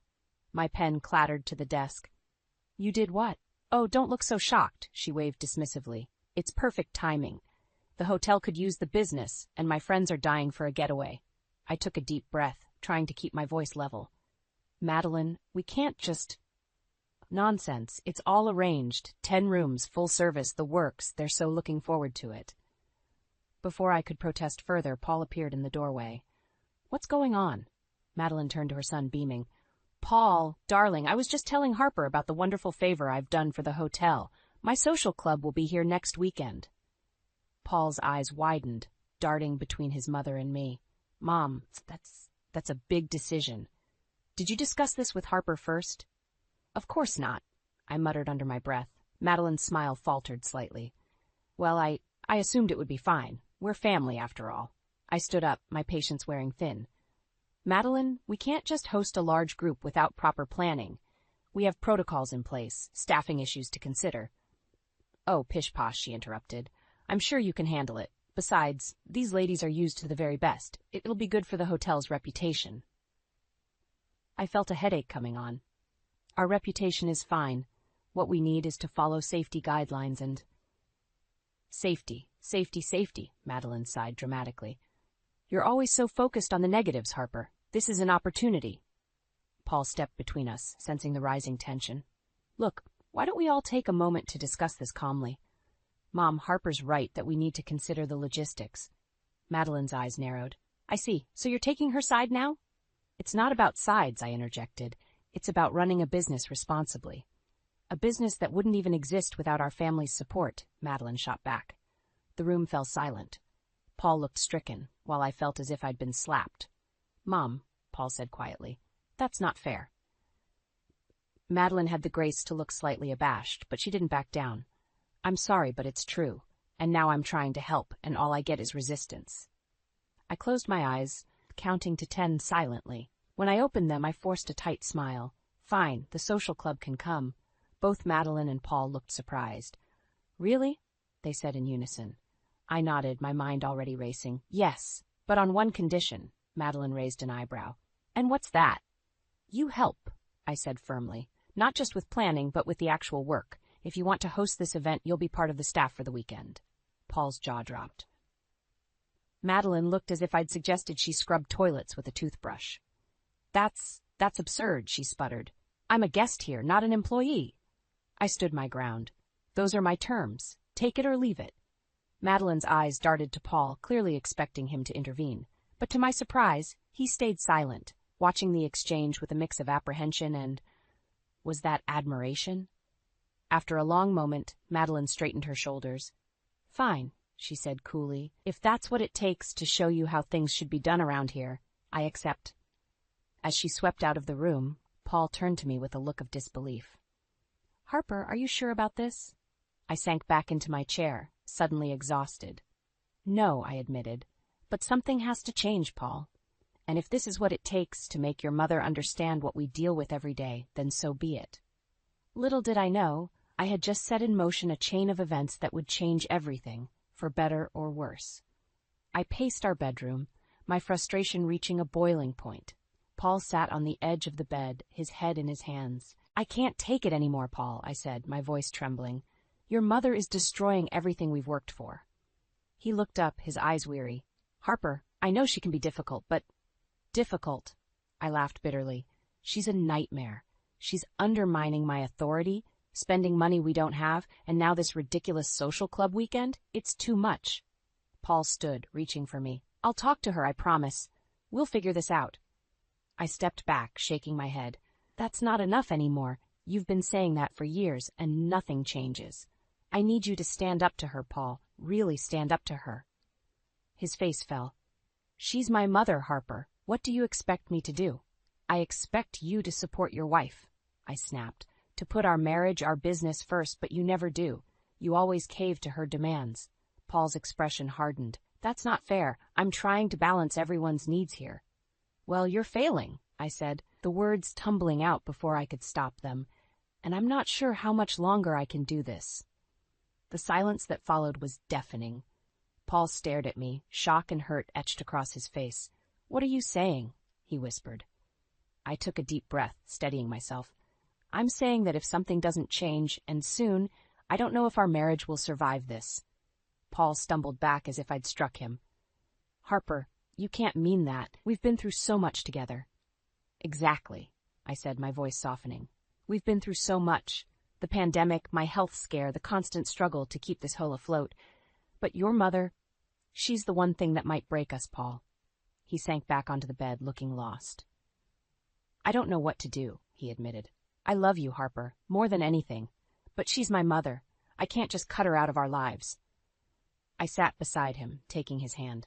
My pen clattered to the desk. "You did what?" "Oh, don't look so shocked," she waved dismissively. "It's perfect timing. The hotel could use the business, and my friends are dying for a getaway." I took a deep breath, trying to keep my voice level. "Madeline, we can't just—" "Nonsense. It's all arranged. 10 rooms, full service, the works. They're so looking forward to it." Before I could protest further, Paul appeared in the doorway. "What's going on?" Madeline turned to her son, beaming. "Paul, darling, I was just telling Harper about the wonderful favor I've done for the hotel. My social club will be here next weekend." Paul's eyes widened, darting between his mother and me. "Mom, that's a big decision. Did you discuss this with Harper first?" "Of course not," I muttered under my breath. Madeline's smile faltered slightly. "Well, I assumed it would be fine. We're family, after all." I stood up, my patience wearing thin. "Madeline, we can't just host a large group without proper planning. We have protocols in place, staffing issues to consider." "Oh, pish-posh," she interrupted. "I'm sure you can handle it. Besides, these ladies are used to the very best. It'll be good for the hotel's reputation." I felt a headache coming on. "Our reputation is fine. What we need is to follow safety guidelines and—" "Safety, safety, safety," Madeline sighed dramatically. "You're always so focused on the negatives, Harper. This is an opportunity." Paul stepped between us, sensing the rising tension. "Look, why don't we all take a moment to discuss this calmly? Mom, Harper's right that we need to consider the logistics." Madeline's eyes narrowed. "I see. So you're taking her side now?" "It's not about sides," I interjected. "It's about running a business responsibly." "A business that wouldn't even exist without our family's support," Madeline shot back. The room fell silent. Paul looked stricken, while I felt as if I'd been slapped. "Mom," Paul said quietly, "that's not fair." Madeline had the grace to look slightly abashed, but she didn't back down. "I'm sorry, but it's true. And now I'm trying to help, and all I get is resistance." I closed my eyes, counting to 10 silently. When I opened them, I forced a tight smile. "Fine, the social club can come." Both Madeline and Paul looked surprised. "Really?" they said in unison. I nodded, my mind already racing. "Yes, but on one condition." Madeline raised an eyebrow. "And what's that?" "You help," I said firmly. "Not just with planning, but with the actual work. If you want to host this event, you'll be part of the staff for the weekend." Paul's jaw dropped. Madeline looked as if I'd suggested she scrub toilets with a toothbrush. That's absurd," she sputtered. "I'm a guest here, not an employee." I stood my ground. "Those are my terms. Take it or leave it." Madeline's eyes darted to Paul, clearly expecting him to intervene. But to my surprise, he stayed silent, watching the exchange with a mix of apprehension and— was that admiration? After a long moment, Madeline straightened her shoulders. "Fine," she said coolly. "If that's what it takes to show you how things should be done around here, I accept." As she swept out of the room, Paul turned to me with a look of disbelief. "Harper, are you sure about this?" I sank back into my chair, suddenly exhausted. "No," I admitted. "But something has to change, Paul. And if this is what it takes to make your mother understand what we deal with every day, then so be it. Little did I know, I had just set in motion a chain of events that would change everything, for better or worse. I paced our bedroom, my frustration reaching a boiling point. Paul sat on the edge of the bed, his head in his hands. "I can't take it anymore, Paul," I said, my voice trembling. "Your mother is destroying everything we've worked for." He looked up, his eyes weary. "Harper, I know she can be difficult, but—" "Difficult," I laughed bitterly. "She's a nightmare. She's undermining my authority, spending money we don't have, and now this ridiculous social club weekend? It's too much." Paul stood, reaching for me. "I'll talk to her, I promise. We'll figure this out." I stepped back, shaking my head. "That's not enough anymore. You've been saying that for years, and nothing changes. I need you to stand up to her, Paul. Really stand up to her." His face fell. "She's my mother, Harper. What do you expect me to do?" "I expect you to support your wife," I snapped. "To put our marriage, our business first, but you never do. You always cave to her demands." Paul's expression hardened. "That's not fair. I'm trying to balance everyone's needs here." "Well, you're failing," I said, the words tumbling out before I could stop them, "and I'm not sure how much longer I can do this." The silence that followed was deafening. Paul stared at me, shock and hurt etched across his face. "What are you saying?" he whispered. I took a deep breath, steadying myself. "I'm saying that if something doesn't change, and soon, I don't know if our marriage will survive this." Paul stumbled back as if I'd struck him. "Harper, you can't mean that. We've been through so much together." "Exactly," I said, my voice softening. "We've been through so much. The pandemic, my health scare, the constant struggle to keep this hole afloat. But your mother, she's the one thing that might break us, Paul." He sank back onto the bed, looking lost. "I don't know what to do," he admitted. "I love you, Harper, more than anything. But she's my mother. I can't just cut her out of our lives." I sat beside him, taking his hand.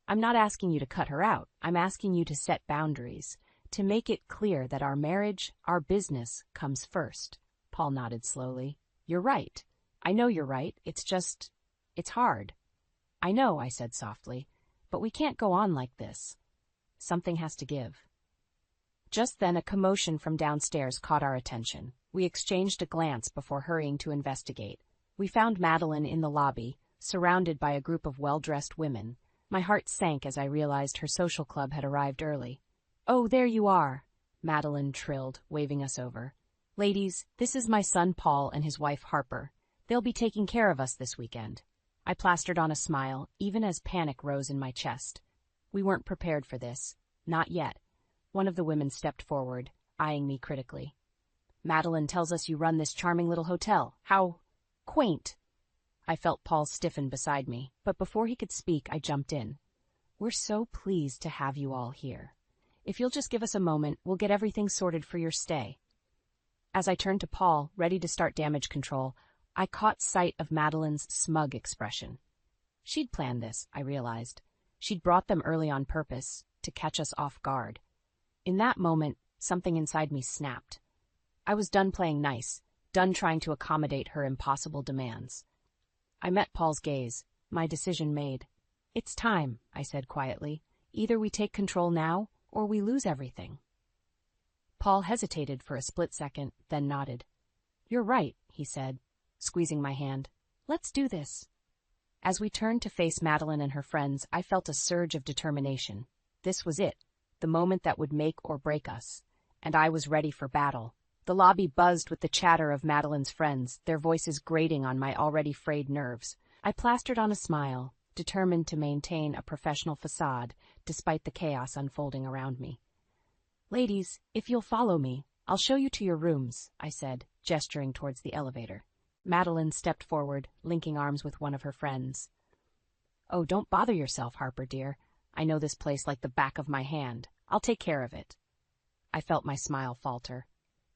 "I'm not asking you to cut her out. I'm asking you to set boundaries, to make it clear that our marriage, our business, comes first." Paul nodded slowly. "You're right. I know you're right. It's hard." "I know," I said softly, "but we can't go on like this. Something has to give." Just then a commotion from downstairs caught our attention. We exchanged a glance before hurrying to investigate. We found Madeline in the lobby, surrounded by a group of well-dressed women. My heart sank as I realized her social club had arrived early. "Oh, there you are," Madeline trilled, waving us over. "Ladies, this is my son Paul and his wife Harper. They'll be taking care of us this weekend." I plastered on a smile, even as panic rose in my chest. We weren't prepared for this. Not yet. One of the women stepped forward, eyeing me critically. "Madeline tells us you run this charming little hotel. How quaint." I felt Paul stiffen beside me, but before he could speak, I jumped in. "We're so pleased to have you all here. If you'll just give us a moment, we'll get everything sorted for your stay." As I turned to Paul, ready to start damage control, I caught sight of Madeline's smug expression. She'd planned this, I realized. She'd brought them early on purpose, to catch us off guard. In that moment, something inside me snapped. I was done playing nice, done trying to accommodate her impossible demands. I met Paul's gaze, my decision made. "It's time," I said quietly. "Either we take control now, or we lose everything." Paul hesitated for a split second, then nodded. "You're right," he said, squeezing my hand. "Let's do this." As we turned to face Madeline and her friends, I felt a surge of determination. This was it, the moment that would make or break us, and I was ready for battle. The lobby buzzed with the chatter of Madeline's friends, their voices grating on my already frayed nerves. I plastered on a smile, determined to maintain a professional facade despite the chaos unfolding around me. "Ladies, if you'll follow me, I'll show you to your rooms," I said, gesturing towards the elevator. Madeline stepped forward, linking arms with one of her friends. "Oh, don't bother yourself, Harper, dear. I know this place like the back of my hand. I'll take care of it." I felt my smile falter.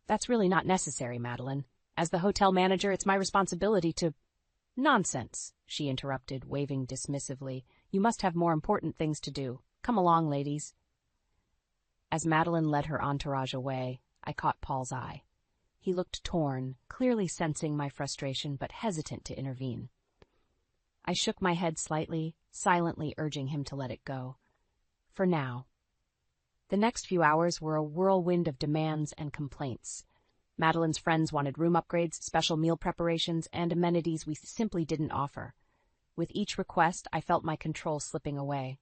"That's really not necessary, Madeline. As the hotel manager, it's my responsibility to—" "Nonsense," she interrupted, waving dismissively. "You must have more important things to do. Come along, ladies." As Madeline led her entourage away, I caught Paul's eye. He looked torn, clearly sensing my frustration but hesitant to intervene. I shook my head slightly, silently urging him to let it go. For now. The next few hours were a whirlwind of demands and complaints. Madeline's friends wanted room upgrades, special meal preparations, and amenities we simply didn't offer. With each request, I felt my control slipping away.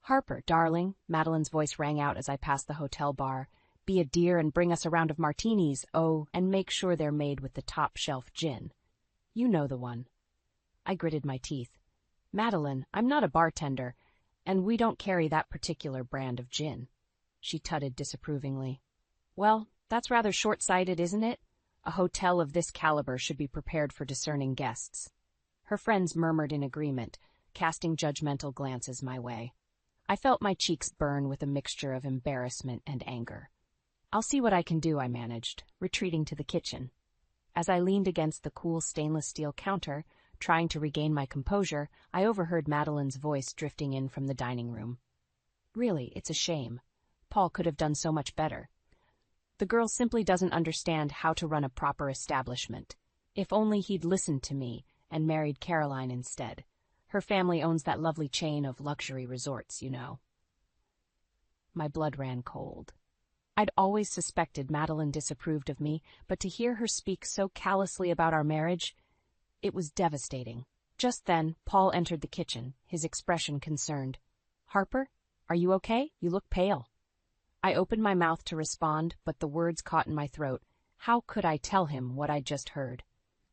"Harper, darling," Madeline's voice rang out as I passed the hotel bar. "Be a dear and bring us a round of martinis, oh, and make sure they're made with the top-shelf gin. You know the one." I gritted my teeth. "Madeline, I'm not a bartender, and we don't carry that particular brand of gin." She tutted disapprovingly. "Well, that's rather short-sighted, isn't it? A hotel of this caliber should be prepared for discerning guests." Her friends murmured in agreement, casting judgmental glances my way. I felt my cheeks burn with a mixture of embarrassment and anger. "I'll see what I can do," I managed, retreating to the kitchen. As I leaned against the cool stainless steel counter, trying to regain my composure, I overheard Madeline's voice drifting in from the dining room. "Really, it's a shame. Paul could have done so much better. The girl simply doesn't understand how to run a proper establishment. If only he'd listened to me and married Caroline instead. Her family owns that lovely chain of luxury resorts, you know." My blood ran cold. I'd always suspected Madeline disapproved of me, but to hear her speak so callously about our marriage, it was devastating. Just then, Paul entered the kitchen, his expression concerned. "Harper, are you okay? You look pale." I opened my mouth to respond, but the words caught in my throat. How could I tell him what I'd just heard?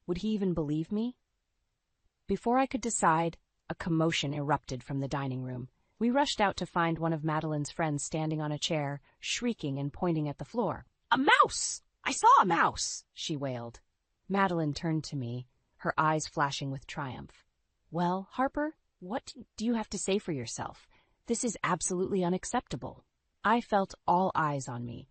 Would he even believe me? Before I could decide, a commotion erupted from the dining room. We rushed out to find one of Madeline's friends standing on a chair, shrieking and pointing at the floor. "A mouse! I saw a mouse!" she wailed. Madeline turned to me, her eyes flashing with triumph. "Well, Harper, what do you have to say for yourself? This is absolutely unacceptable." I felt all eyes on me,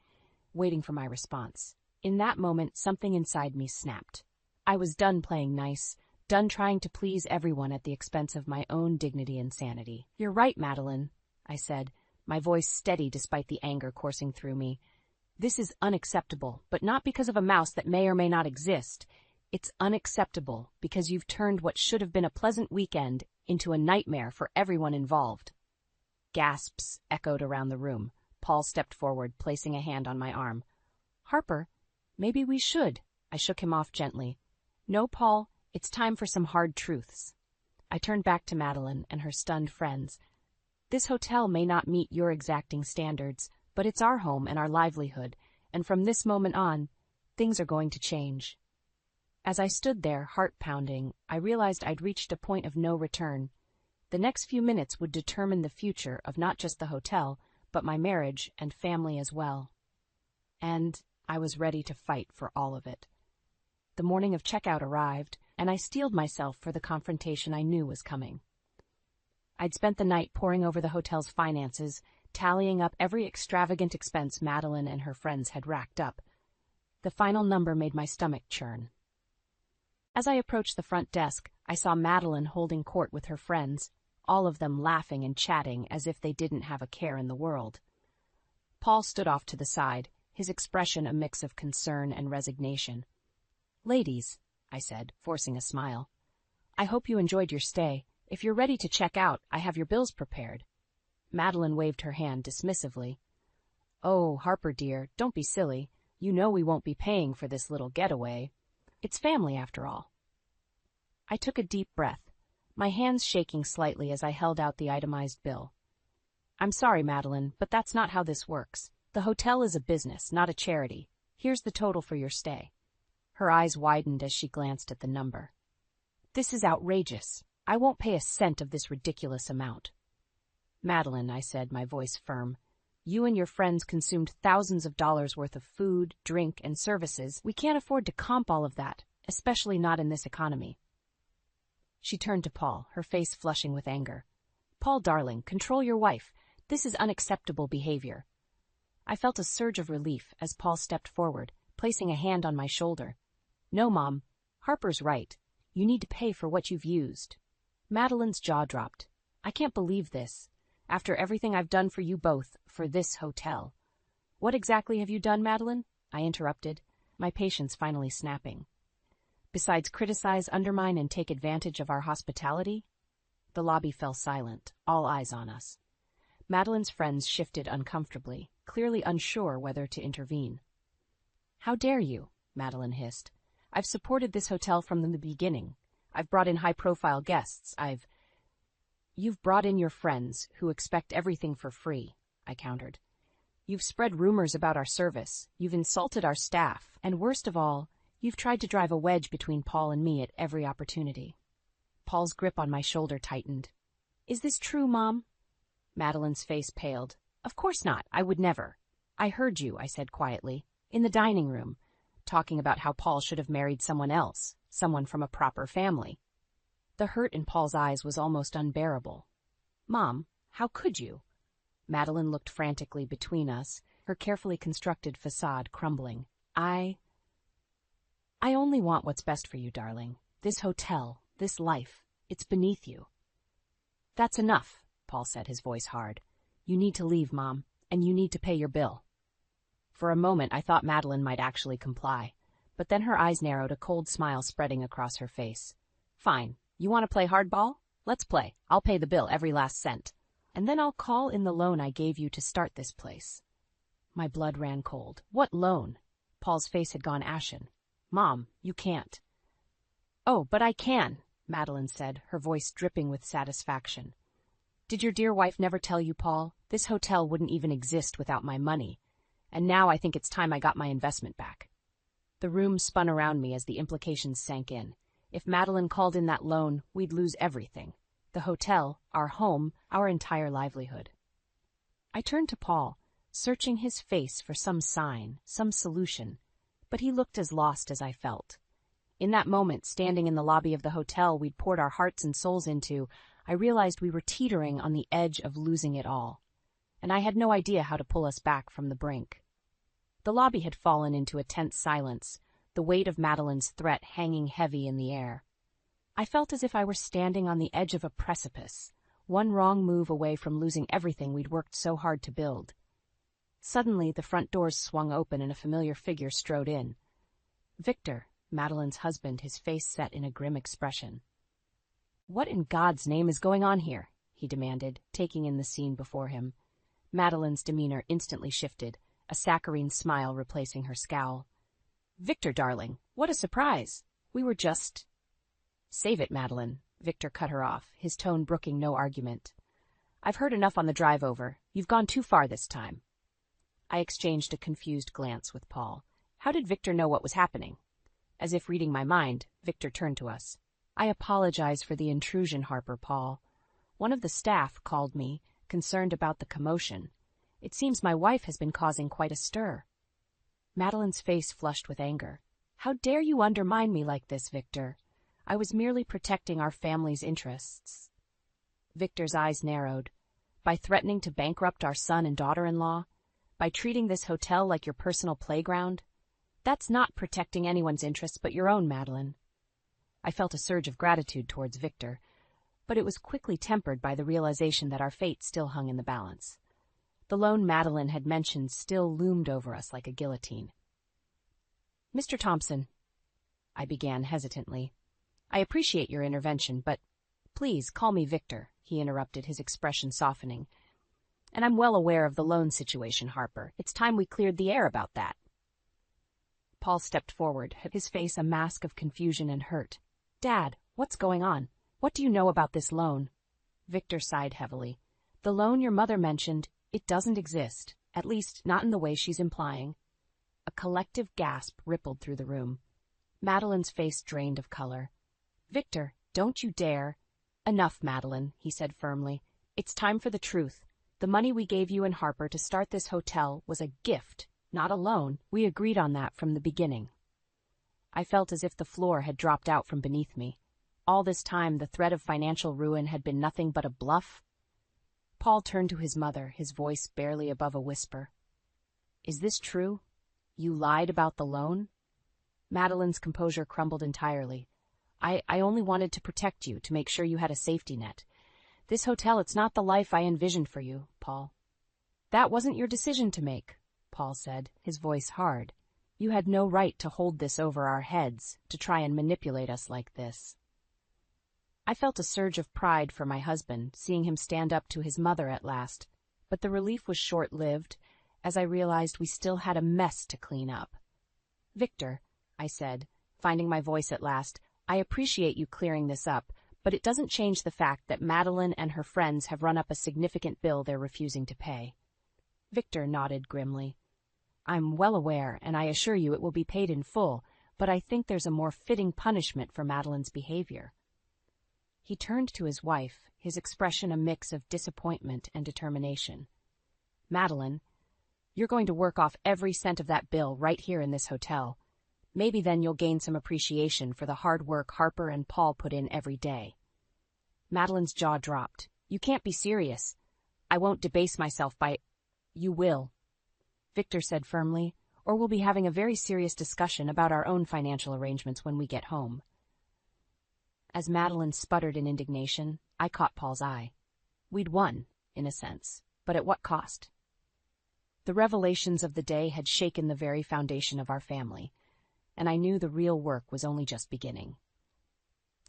waiting for my response. In that moment, something inside me snapped. I was done playing nice, done trying to please everyone at the expense of my own dignity and sanity. "You're right, Madeline," I said, my voice steady despite the anger coursing through me. "This is unacceptable, but not because of a mouse that may or may not exist. It's unacceptable because you've turned what should have been a pleasant weekend into a nightmare for everyone involved." Gasps echoed around the room. Paul stepped forward, placing a hand on my arm. "Harper, maybe we should." I shook him off gently. "No, Paul, it's time for some hard truths." I turned back to Madeline and her stunned friends. "This hotel may not meet your exacting standards, but it's our home and our livelihood, and from this moment on, things are going to change." As I stood there, heart pounding, I realized I'd reached a point of no return. The next few minutes would determine the future of not just the hotel, but my marriage and family as well. And I was ready to fight for all of it. The morning of checkout arrived, and I steeled myself for the confrontation I knew was coming. I'd spent the night poring over the hotel's finances, tallying up every extravagant expense Madeline and her friends had racked up. The final number made my stomach churn. As I approached the front desk, I saw Madeline holding court with her friends, all of them laughing and chatting as if they didn't have a care in the world. Paul stood off to the side, his expression a mix of concern and resignation. "Ladies," I said, forcing a smile, "I hope you enjoyed your stay. If you're ready to check out, I have your bills prepared." Madeline waved her hand dismissively. "Oh, Harper dear, don't be silly. You know we won't be paying for this little getaway. It's family after all." I took a deep breath, my hands shaking slightly as I held out the itemized bill. "I'm sorry, Madeline, but that's not how this works. The hotel is a business, not a charity. Here's the total for your stay." Her eyes widened as she glanced at the number. "This is outrageous. I won't pay a cent of this ridiculous amount." "Madeline," I said, my voice firm, "you and your friends consumed thousands of dollars worth of food, drink, and services. We can't afford to comp all of that, especially not in this economy." She turned to Paul, her face flushing with anger. "Paul, darling, control your wife. This is unacceptable behavior." I felt a surge of relief as Paul stepped forward, placing a hand on my shoulder. "No, Mom, Harper's right. You need to pay for what you've used." Madeline's jaw dropped. "I can't believe this. After everything I've done for you both, for this hotel." "What exactly have you done, Madeline?" I interrupted, my patience finally snapping. "Besides criticize, undermine, and take advantage of our hospitality?" The lobby fell silent, all eyes on us. Madeline's friends shifted uncomfortably, clearly unsure whether to intervene. "How dare you?" Madeline hissed. "I've supported this hotel from the beginning. I've brought in high-profile guests. You've brought in your friends, who expect everything for free," I countered. "You've spread rumors about our service, you've insulted our staff, and worst of all, you've tried to drive a wedge between Paul and me at every opportunity." Paul's grip on my shoulder tightened. "Is this true, Mom?" Madeline's face paled. "Of course not. I would never." "I heard you," I said quietly, "in the dining room, talking about how Paul should have married someone else, someone from a proper family." The hurt in Paul's eyes was almost unbearable. "Mom, how could you?" Madeline looked frantically between us, her carefully constructed facade crumbling. I only want what's best for you, darling. This hotel, this life, it's beneath you." "That's enough," Paul said, his voice hard. "You need to leave, Mom, and you need to pay your bill." For a moment I thought Madeline might actually comply, but then her eyes narrowed, a cold smile spreading across her face. "Fine. You want to play hardball? Let's play. I'll pay the bill, every last cent. And then I'll call in the loan I gave you to start this place." My blood ran cold. "What loan?" Paul's face had gone ashen. "Mom, you can't." "Oh, but I can," Madeline said, her voice dripping with satisfaction. "Did your dear wife never tell you, Paul? This hotel wouldn't even exist without my money. And now I think it's time I got my investment back." The room spun around me as the implications sank in. If Madeline called in that loan, we'd lose everything. The hotel, our home, our entire livelihood. I turned to Paul, searching his face for some sign, some solution, but he looked as lost as I felt. In that moment, standing in the lobby of the hotel we'd poured our hearts and souls into, I realized we were teetering on the edge of losing it all, and I had no idea how to pull us back from the brink. The lobby had fallen into a tense silence, the weight of Madeline's threat hanging heavy in the air. I felt as if I were standing on the edge of a precipice, one wrong move away from losing everything we'd worked so hard to build. Suddenly, the front doors swung open and a familiar figure strode in. Victor, Madeline's husband, his face set in a grim expression. "What in God's name is going on here?" he demanded, taking in the scene before him. Madeline's demeanor instantly shifted, a saccharine smile replacing her scowl. "Victor, darling, what a surprise! We were just—" "Save it, Madeline," Victor cut her off, his tone brooking no argument. "I've heard enough on the drive over. You've gone too far this time." I exchanged a confused glance with Paul. How did Victor know what was happening? As if reading my mind, Victor turned to us. "I apologize for the intrusion, Harper, Paul. One of the staff called me, concerned about the commotion. It seems my wife has been causing quite a stir." Madeline's face flushed with anger. "How dare you undermine me like this, Victor? I was merely protecting our family's interests." Victor's eyes narrowed. "By threatening to bankrupt our son and daughter-in-law? By treating this hotel like your personal playground? That's not protecting anyone's interests but your own, Madeline." I felt a surge of gratitude towards Victor, but it was quickly tempered by the realization that our fate still hung in the balance. The loan Madeline had mentioned still loomed over us like a guillotine. "Mr. Thompson," I began hesitantly, "I appreciate your intervention, but please call me Victor," he interrupted, his expression softening. "And I'm well aware of the loan situation, Harper. It's time we cleared the air about that." Paul stepped forward, his face a mask of confusion and hurt. "Dad, what's going on? What do you know about this loan?" Victor sighed heavily. "The loan your mother mentioned, it doesn't exist, at least not in the way she's implying." A collective gasp rippled through the room. Madeline's face drained of color. "Victor, don't you dare—" "Enough, Madeline," he said firmly. "It's time for the truth. The money we gave you and Harper to start this hotel was a gift, not a loan. We agreed on that from the beginning." I felt as if the floor had dropped out from beneath me. All this time, the threat of financial ruin had been nothing but a bluff. Paul turned to his mother, his voice barely above a whisper. "Is this true? You lied about the loan?" Madeline's composure crumbled entirely. I only wanted to protect you, to make sure you had a safety net. This hotel, it's not the life I envisioned for you, Paul." "That wasn't your decision to make," Paul said, his voice hard. "You had no right to hold this over our heads, to try and manipulate us like this." I felt a surge of pride for my husband, seeing him stand up to his mother at last. But the relief was short-lived, as I realized we still had a mess to clean up. "Victor," I said, finding my voice at last, "I appreciate you clearing this up, but it doesn't change the fact that Madeline and her friends have run up a significant bill they're refusing to pay." Victor nodded grimly. "I'm well aware, and I assure you it will be paid in full, but I think there's a more fitting punishment for Madeline's behavior." He turned to his wife, his expression a mix of disappointment and determination. "Madeline, you're going to work off every cent of that bill right here in this hotel. Maybe then you'll gain some appreciation for the hard work Harper and Paul put in every day." Madeline's jaw dropped. "You can't be serious. I won't debase myself by—" "You will," Victor said firmly, "or we'll be having a very serious discussion about our own financial arrangements when we get home." As Madeline sputtered in indignation, I caught Paul's eye. We'd won, in a sense, but at what cost? The revelations of the day had shaken the very foundation of our family, and I knew the real work was only just beginning.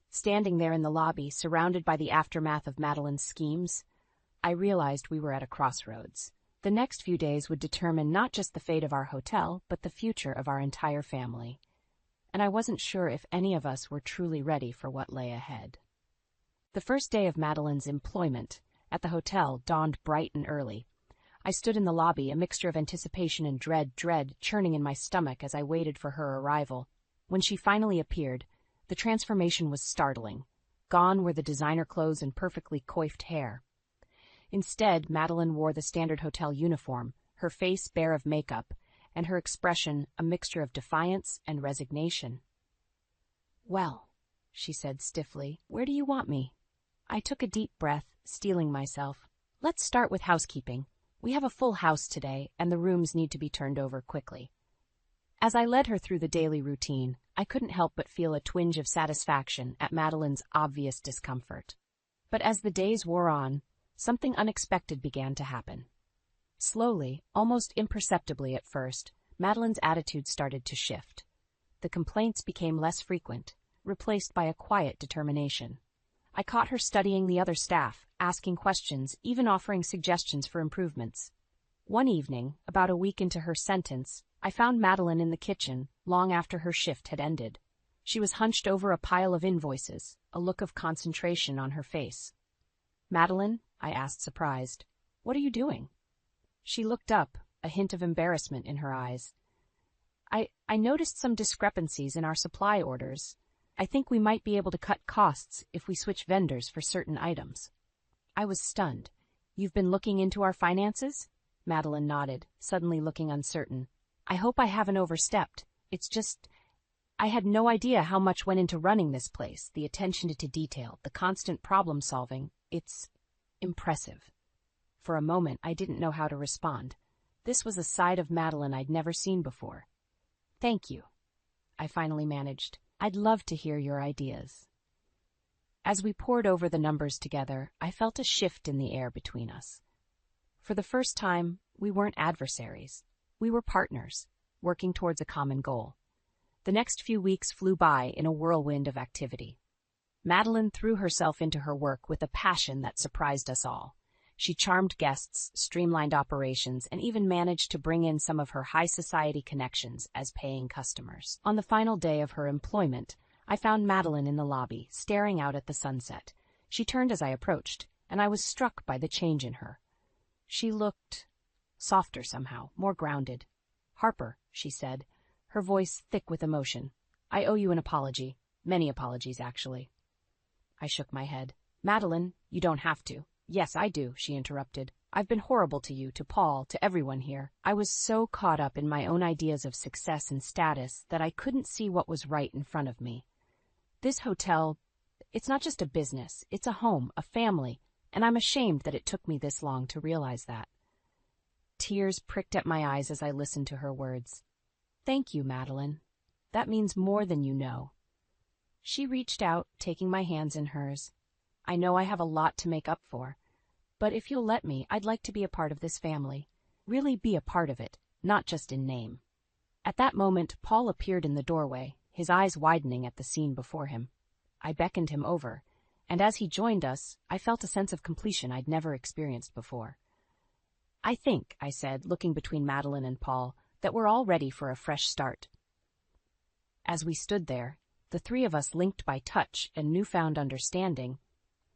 Standing there in the lobby, surrounded by the aftermath of Madeline's schemes, I realized we were at a crossroads. The next few days would determine not just the fate of our hotel, but the future of our entire family. And I wasn't sure if any of us were truly ready for what lay ahead. The first day of Madeline's employment at the hotel dawned bright and early. I stood in the lobby, a mixture of anticipation and dread churning in my stomach as I waited for her arrival. When she finally appeared, the transformation was startling. Gone were the designer clothes and perfectly coiffed hair. Instead, Madeline wore the standard hotel uniform, her face bare of makeup, and her expression a mixture of defiance and resignation. "Well," she said stiffly, "where do you want me?" I took a deep breath, steeling myself. "Let's start with housekeeping. We have a full house today, and the rooms need to be turned over quickly." As I led her through the daily routine, I couldn't help but feel a twinge of satisfaction at Madeline's obvious discomfort. But as the days wore on, something unexpected began to happen. Slowly, almost imperceptibly at first, Madeline's attitude started to shift. The complaints became less frequent, replaced by a quiet determination. I caught her studying the other staff, asking questions, even offering suggestions for improvements. One evening, about a week into her sentence, I found Madeline in the kitchen long after her shift had ended. She was hunched over a pile of invoices, a look of concentration on her face. "Madeline," I asked, surprised, "what are you doing?" She looked up, a hint of embarrassment in her eyes. I noticed some discrepancies in our supply orders. I think we might be able to cut costs if we switch vendors for certain items." I was stunned. "You've been looking into our finances?" Madeline nodded, suddenly looking uncertain. "I hope I haven't overstepped. It's just, I had no idea how much went into running this place, the attention to detail, the constant problem solving. It's impressive." For a moment, I didn't know how to respond. This was a side of Madeline I'd never seen before. "Thank you," I finally managed. "I'd love to hear your ideas." As we pored over the numbers together, I felt a shift in the air between us. For the first time, we weren't adversaries. We were partners, working towards a common goal. The next few weeks flew by in a whirlwind of activity. Madeline threw herself into her work with a passion that surprised us all. She charmed guests, streamlined operations, and even managed to bring in some of her high society connections as paying customers. On the final day of her employment, I found Madeline in the lobby, staring out at the sunset. She turned as I approached, and I was struck by the change in her. She looked softer somehow, more grounded. "Harper," she said, her voice thick with emotion, "I owe you an apology. Many apologies, actually." I shook my head. "Madeline, you don't have to." "Yes, I do," she interrupted. "I've been horrible to you, to Paul, to everyone here. I was so caught up in my own ideas of success and status that I couldn't see what was right in front of me. This hotel, it's not just a business, it's a home, a family, and I'm ashamed that it took me this long to realize that." Tears pricked at my eyes as I listened to her words. "Thank you, Madeline. That means more than you know." She reached out, taking my hands in hers. "I know I have a lot to make up for, but if you'll let me, I'd like to be a part of this family. Really be a part of it, not just in name." At that moment, Paul appeared in the doorway, his eyes widening at the scene before him. I beckoned him over, and as he joined us, I felt a sense of completion I'd never experienced before. I think, I said, looking between Madeline and Paul, that we're all ready for a fresh start. As we stood there, the three of us linked by touch and newfound understanding,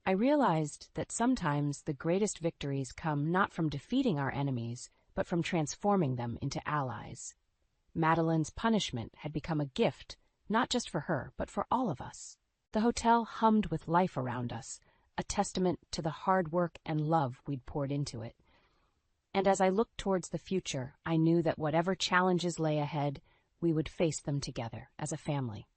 I realized that sometimes the greatest victories come not from defeating our enemies, but from transforming them into allies. Madeline's punishment had become a gift, not just for her, but for all of us. The hotel hummed with life around us, a testament to the hard work and love we'd poured into it. And as I looked towards the future, I knew that whatever challenges lay ahead, we would face them together as a family.